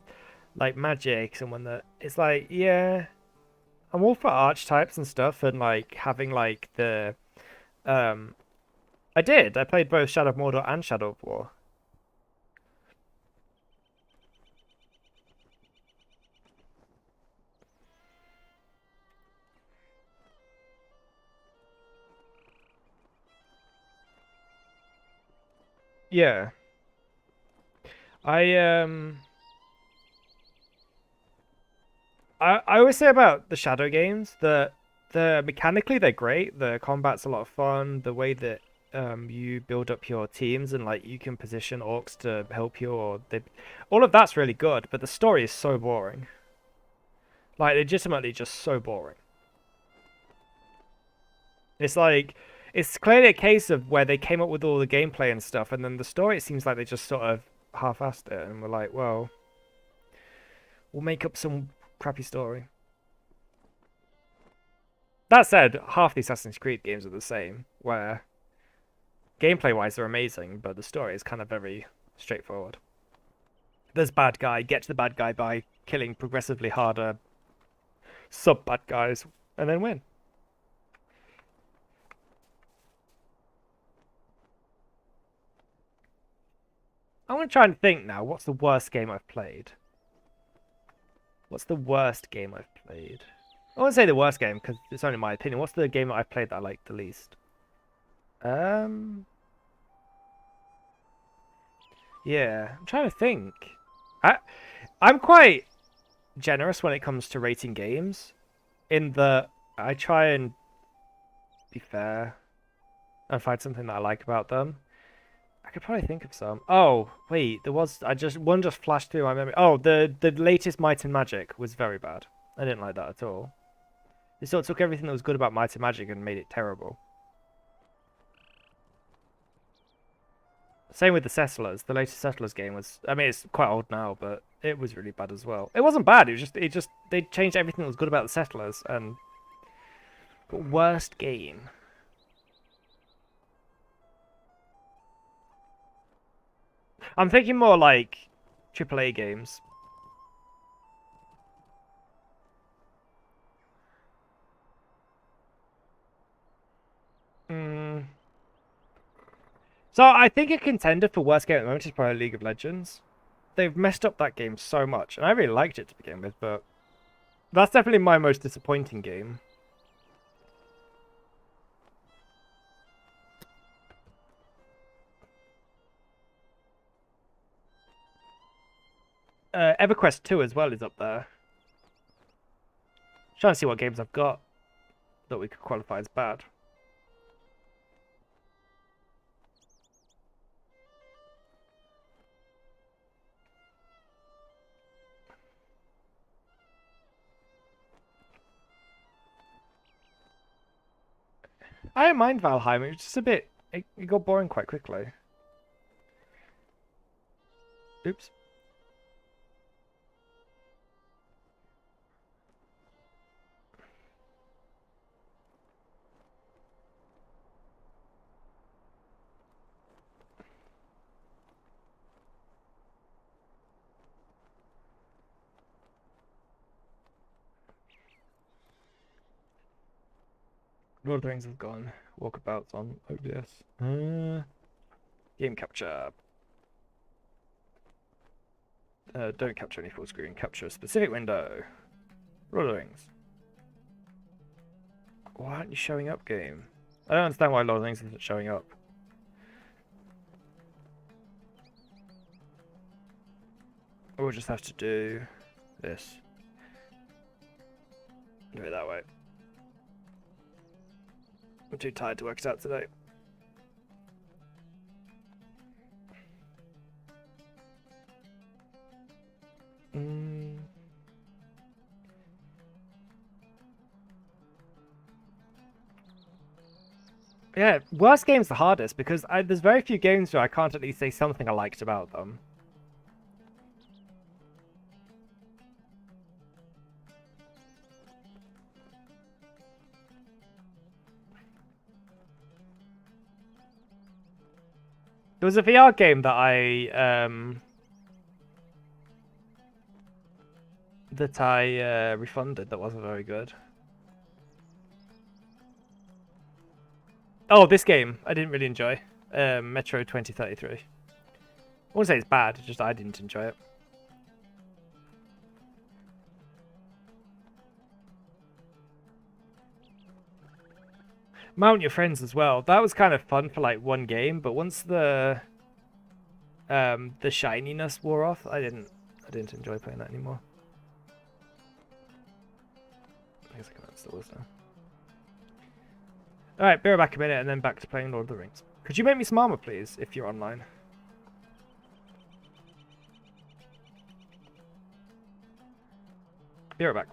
like magic, someone that it's like, yeah. I'm all for archetypes and stuff and like having like the I played both Shadow of Mordor and Shadow of War. Yeah. I I always say about the Shadow games that mechanically they're great. The combat's a lot of fun. The way that you build up your teams and like you can position orcs to help you, or all of that's really good. But the story is so boring. Like legitimately just so boring. It's like it's clearly a case of where they came up with all the gameplay and stuff, and then the story it seems like they just sort of half-assed it and were like, well, we'll make up some crappy story. That said, half the Assassin's Creed games are the same, where gameplay-wise they're amazing, but the story is kind of very straightforward. There's bad guy, get to the bad guy by killing progressively harder sub-bad guys, and then win. I want to try and think now, what's the worst game I've played? What's the worst game I've played? I won't say the worst game, because it's only my opinion. What's the game that I've played that I liked the least? Yeah, I'm trying to think. I'm quite generous when it comes to rating games, in that I try and be fair and find something that I like about them. I could probably think of some. Oh, wait, there was one just flashed through my memory. Oh, the latest Might and Magic was very bad. I didn't like that at all. They sort of took everything that was good about Might and Magic and made it terrible. Same with the Settlers. The latest Settlers game was, I mean, it's quite old now, but it was really bad as well. It wasn't bad. It just they changed everything that was good about the Settlers and worst game. I'm thinking more like AAA games. So I think a contender for worst game at the moment is probably League of Legends. They've messed up that game so much, and I really liked it to begin with, but that's definitely my most disappointing game. EverQuest 2 as well is up there. Trying to see what games I've got that we could qualify as bad. I don't mind Valheim, it was just a bit... It got boring quite quickly. Oops. Lord of the Rings has gone. Walkabouts on OBS. Game capture. Don't capture any full screen. Capture a specific window. Lord of the Rings. Why aren't you showing up, game? I don't understand why Lord of the Rings isn't showing up. We'll just have to do this. Do it that way. I'm too tired to work it out today. Yeah, worst game's the hardest because there's very few games where I can't at least say something I liked about them. There was a VR game that I refunded that wasn't very good. Oh, this game I didn't really enjoy. Metro 2033. I wouldn't say it's bad, just I didn't enjoy it. Mount Your Friends as well. That was kind of fun for like one game, but once the shininess wore off, I didn't enjoy playing that anymore. I guess I can install this now. Alright, be right back a minute and then back to playing Lord of the Rings. Could you make me some armor, please, if you're online? Be right back.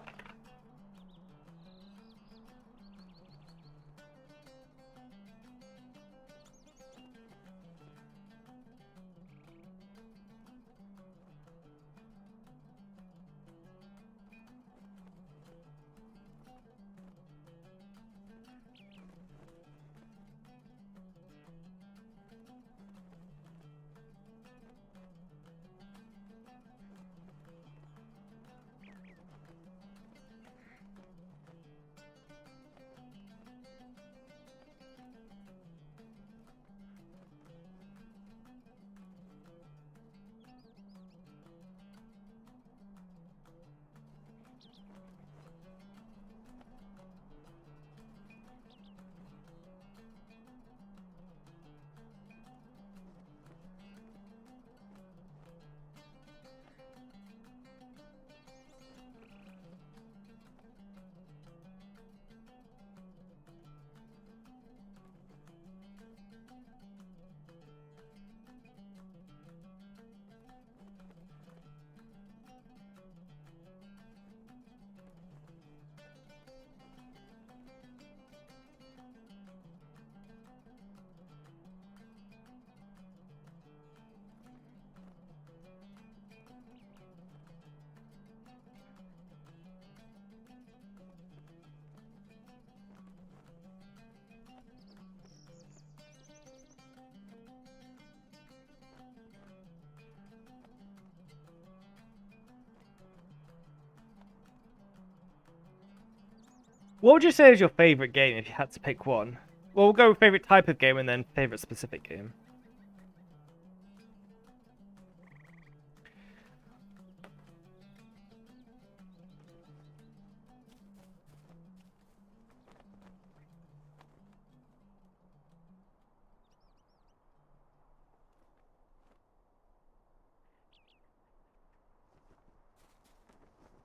What would you say is your favorite game if you had to pick one? Well, we'll go with favorite type of game and then favorite specific game.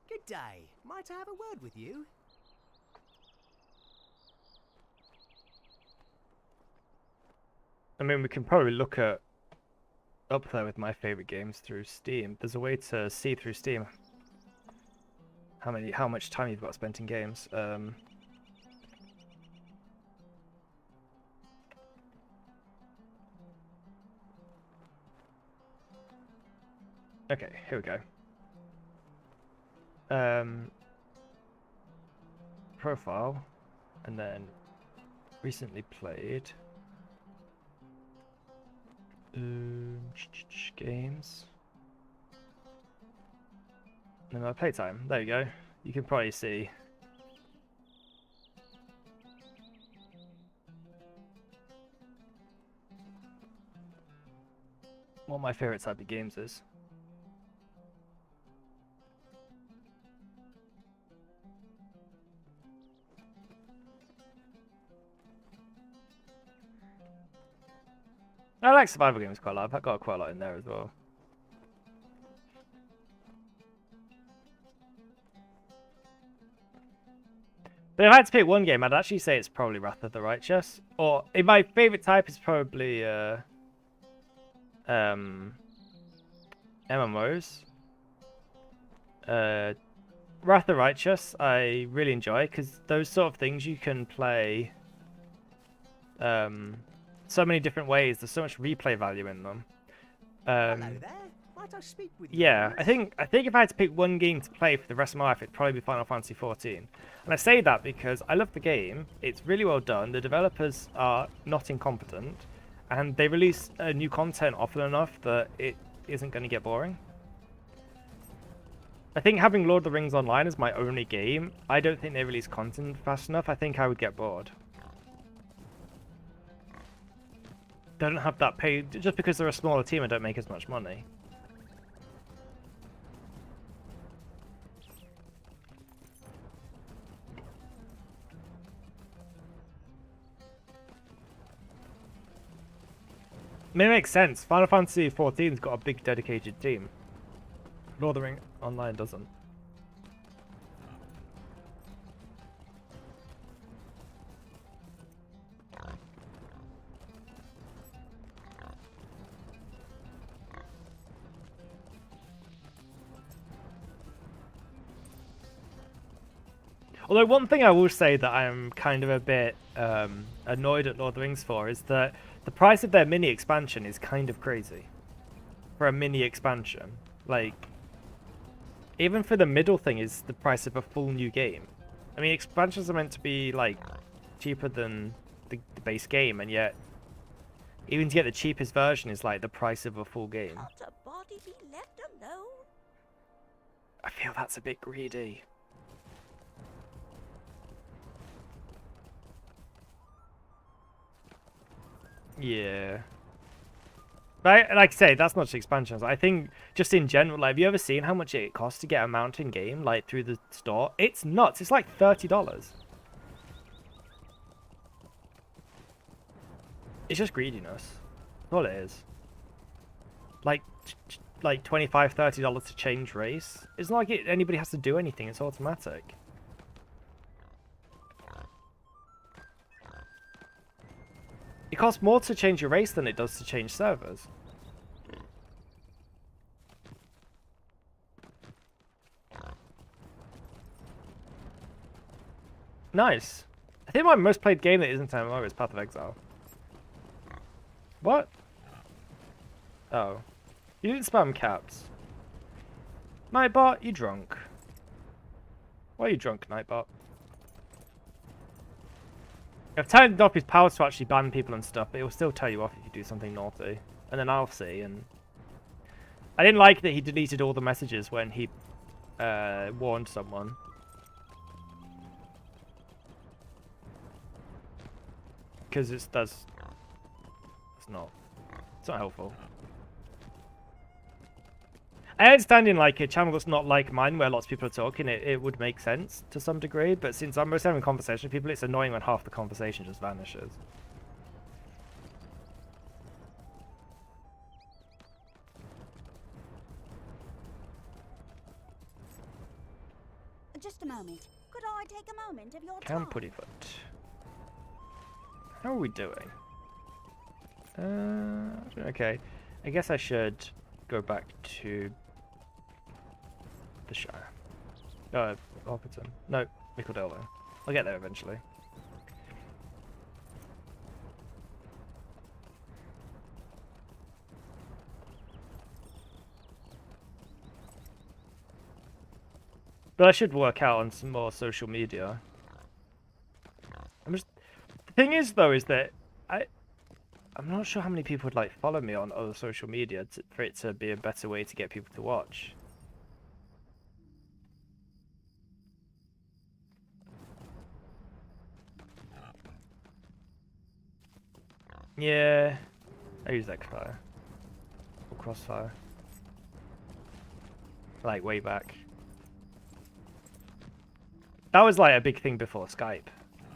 Good day. Might I have a word with you? I mean, we can probably look at up there with my favorite games through Steam. There's a way to see through Steam how much time you've got spent in games. Okay, here we go. Profile, and then recently played. Games. And then my playtime. There you go. You can probably see. What my favorite type of games is. I like survival games quite a lot. I've got quite a lot in there as well. But if I had to pick one game, I'd actually say it's probably Wrath of the Righteous. Or my favorite type is probably MMOs. Wrath of the Righteous I really enjoy because those sort of things you can play so many different ways. There's so much replay value in them. Hello there. Might I speak with you? Yeah, I think if I had to pick one game to play for the rest of my life, it'd probably be Final Fantasy XIV. And I say that because I love the game. It's really well done. The developers are not incompetent, and they release new content often enough that it isn't going to get boring. I think having Lord of the Rings Online as my only game, I don't think they release content fast enough. I think I would get bored. They don't have that pay just because they're a smaller team and don't make as much money. I mean, it makes sense. Final Fantasy XIV's got a big dedicated team. Lord of the Rings Online doesn't. Although one thing I will say that I'm kind of a bit annoyed at Lord of the Rings for is that the price of their mini expansion is kind of crazy. For a mini expansion. Like, even for the middle thing is the price of a full new game. I mean, expansions are meant to be, like, cheaper than the base game, and yet even to get the cheapest version is, like, the price of a full game. Can't a body be left alone? I feel that's a bit greedy. Yeah. But like I say, that's not just expansions. I think just in general, like, have you ever seen how much it costs to get a mountain game, like, through the store? It's nuts. It's like $30. It's just greediness. That's all it is. Like $25, $30 to change race. It's not like anybody has to do anything. It's automatic. It costs more to change your race than it does to change servers. Nice. I think my most played game that isn't MMO is Path of Exile. What? Oh. You didn't spam caps. Nightbot, you drunk. Why are you drunk, Nightbot? I've turned off his powers to actually ban people and stuff, but it will still tell you off if you do something naughty. And then I'll see, and... I didn't like that he deleted all the messages when he warned someone. Because it's not helpful. I understand in like a channel that's not like mine where lots of people are talking, it would make sense to some degree, but since I'm mostly having a conversation with people, it's annoying when half the conversation just vanishes. Just a moment. Could I take a moment of your time? Cam Puttyfoot. How are we doing? Okay. I guess I should go back to the Shire. Hobbiton. No, Mickeldale. I'll get there eventually. But I should work out on some more social media. The thing is, though, is that I'm not sure how many people would like follow me on other social media for it to be a better way to get people to watch. Yeah, I use Xfire or Crossfire. Like way back. That was like a big thing before Skype.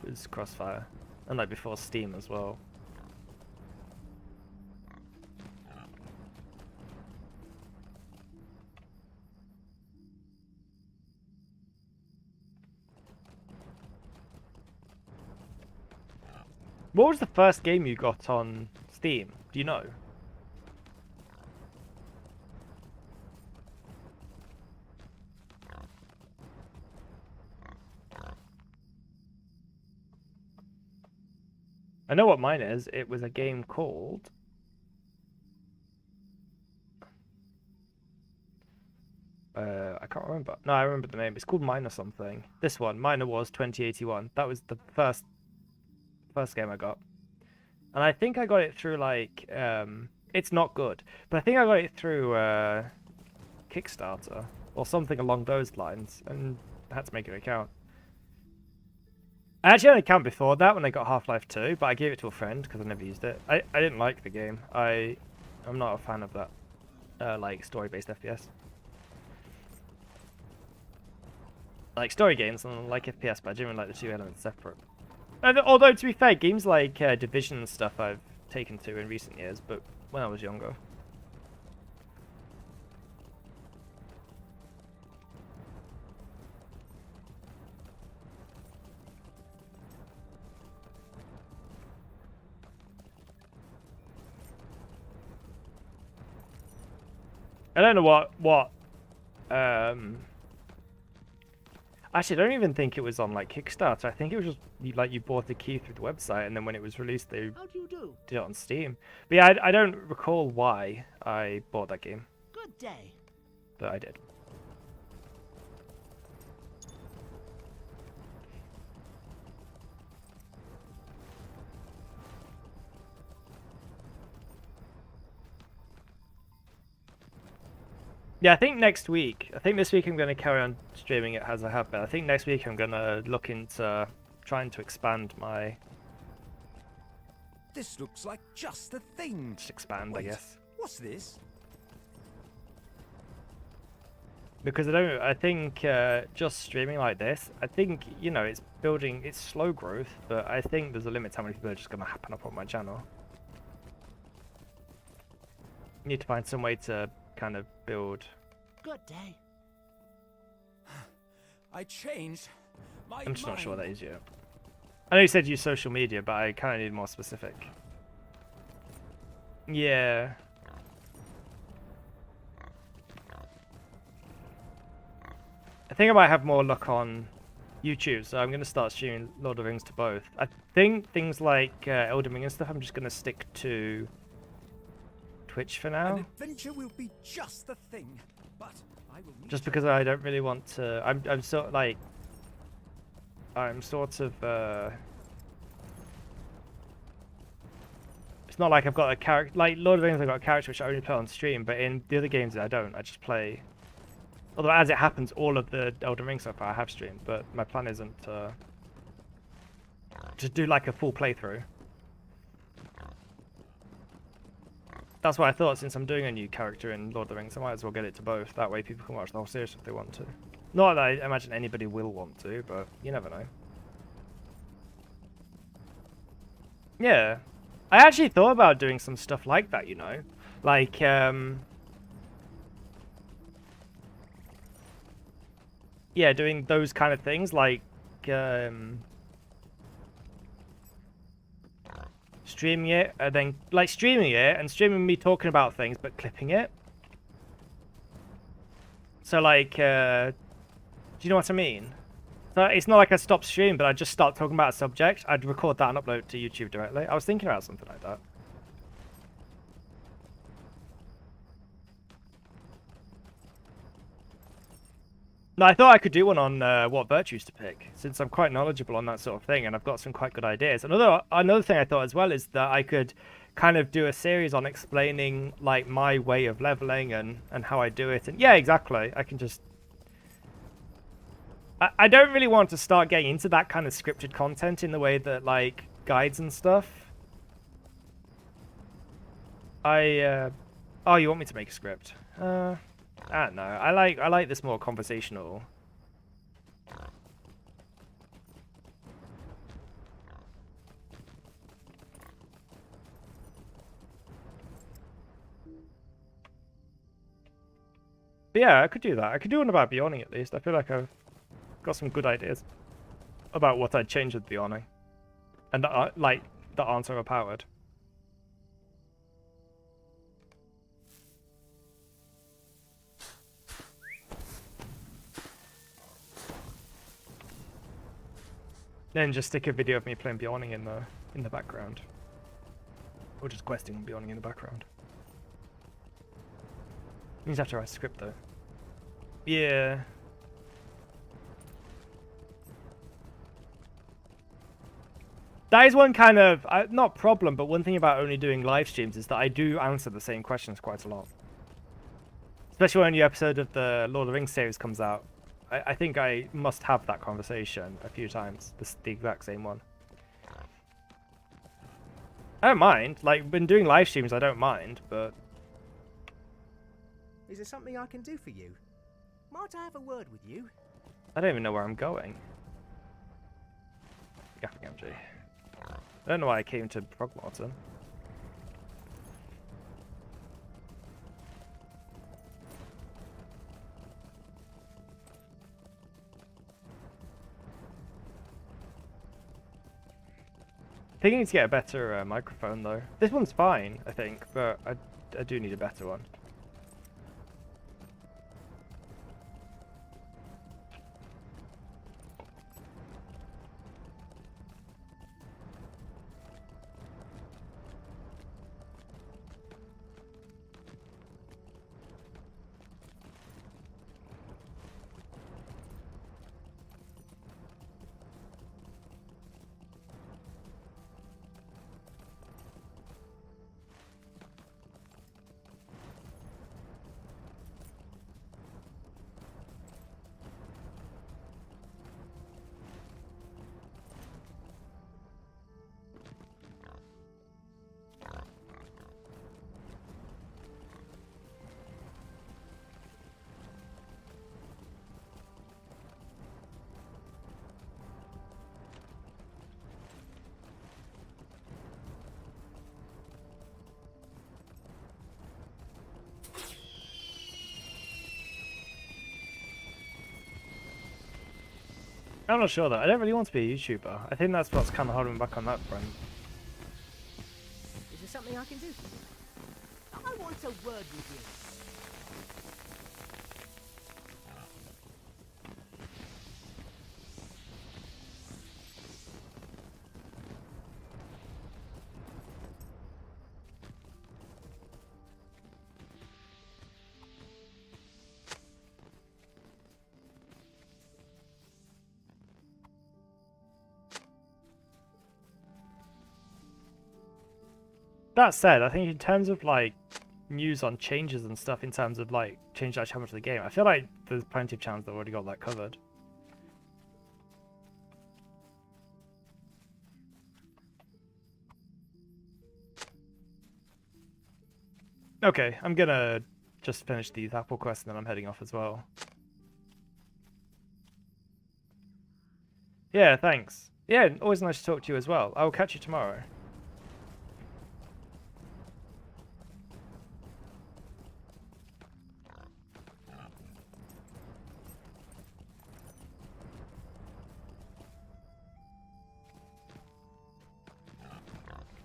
It was Crossfire, and like before Steam as well. What was the first game you got on Steam? Do you know? I know what mine is. It was a game called... I can't remember. No, I remember the name. It's called Minor something. This one, Minor Wars 2081. That was the first game I got. And I think I got it through, like, it's not good, but I think I got it through Kickstarter or something along those lines, and I had to make an account. I actually had an account before that when I got Half-Life 2, but I gave it to a friend because I never used it. I didn't like the game. I'm not a fan of that, like, story-based FPS. I like story games and I like FPS, but I generally like the two elements separate. And although, to be fair, games like Division and stuff I've taken to in recent years, but when I was younger. I don't know what actually, I don't even think it was on like Kickstarter. I think it was just you bought the key through the website, and then when it was released, they How do you do? did it on Steam. But yeah, I don't recall why I bought that game, Good day. but I did. Yeah, I think next week. I think this week I'm going to carry on streaming it as I have been. I think next week I'm going to look into trying to expand my... This looks like just the thing. Just expand, I Wait, guess. What's this? Because I think just streaming like this, I think, you know, it's building, it's slow growth, but I think there's a limit to how many people are just going to happen up on my channel. Need to find some way to kind of build. Good day. I changed my I'm just not sure what that mind. is yet. I know you said use social media, but I kind of need more specific. Yeah. I think I might have more luck on YouTube, so I'm going to start streaming Lord of the Rings to both. I think things like Elden Ring and stuff, I'm just going to stick to Twitch for now. An adventure will be just the thing, but I will need Just to- because I don't really want to. I'm sort of like. I'm sort of. It's not like I've got a character. Like Lord of the Rings, I've got a character which I only play on stream, but in the other games I don't. I just play. Although, as it happens, all of the Elden Ring stuff I have streamed, but my plan isn't to do like a full playthrough. That's what I thought, since I'm doing a new character in Lord of the Rings, I might as well get it to both. That way people can watch the whole series if they want to. Not that I imagine anybody will want to, but you never know. Yeah. I actually thought about doing some stuff like that, you know? Like, yeah, doing those kind of things, like, streaming it, and then, like, streaming it, and streaming me talking about things, but clipping it. So, like, do you know what I mean? So it's not like I stop streaming, but I just start talking about a subject. I'd record that and upload it to YouTube directly. I was thinking about something like that. No, I thought I could do one on what virtues to pick, since I'm quite knowledgeable on that sort of thing, and I've got some quite good ideas. Another thing I thought as well is that I could kind of do a series on explaining like my way of leveling and how I do it. And yeah, exactly. I can just. I don't really want to start getting into that kind of scripted content in the way that like guides and stuff. Oh, you want me to make a script? I don't know. I like this more conversational. But yeah, I could do that. I could do one about Beyonding at least. I feel like I've got some good ideas about what I'd change with Beyonding. And like that aren't overpowered. Then just stick a video of me playing Beyonding in the background. Or just questing and Beyonding in the background. You just have to write a script though. Yeah. That is one kind of, not problem, but one thing about only doing live streams is that I do answer the same questions quite a lot. Especially when the episode of the Lord of the Rings series comes out. I think I must have that conversation a few times. The exact same one. I don't mind. Like, when doing live streams, I don't mind, but... Is there something I can do for you? Might I have a word with you? I don't even know where I'm going. Gaffing MG. I don't know why I came to Frogmorton. I think I need to get a better microphone though. This one's fine, I think, but I do need a better one. I'm not sure though. I don't really want to be a YouTuber. I think that's what's kind of holding me back on that front. Is there something I can do for you? I want a word with you. That said, I think in terms of like news on changes and stuff, in terms of like change that channel to the game, I feel like there's plenty of channels that already got that covered. Okay, I'm gonna just finish these apple quests and then I'm heading off as well. Yeah, thanks. Yeah, always nice to talk to you as well. I will catch you tomorrow.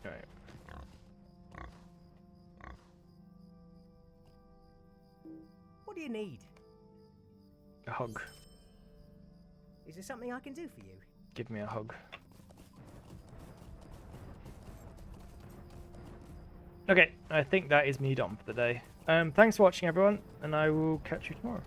Alright. What do you need? A hug. Is there something I can do for you? Give me a hug. Okay, I think that is me done for the day. Thanks for watching everyone, and I will catch you tomorrow.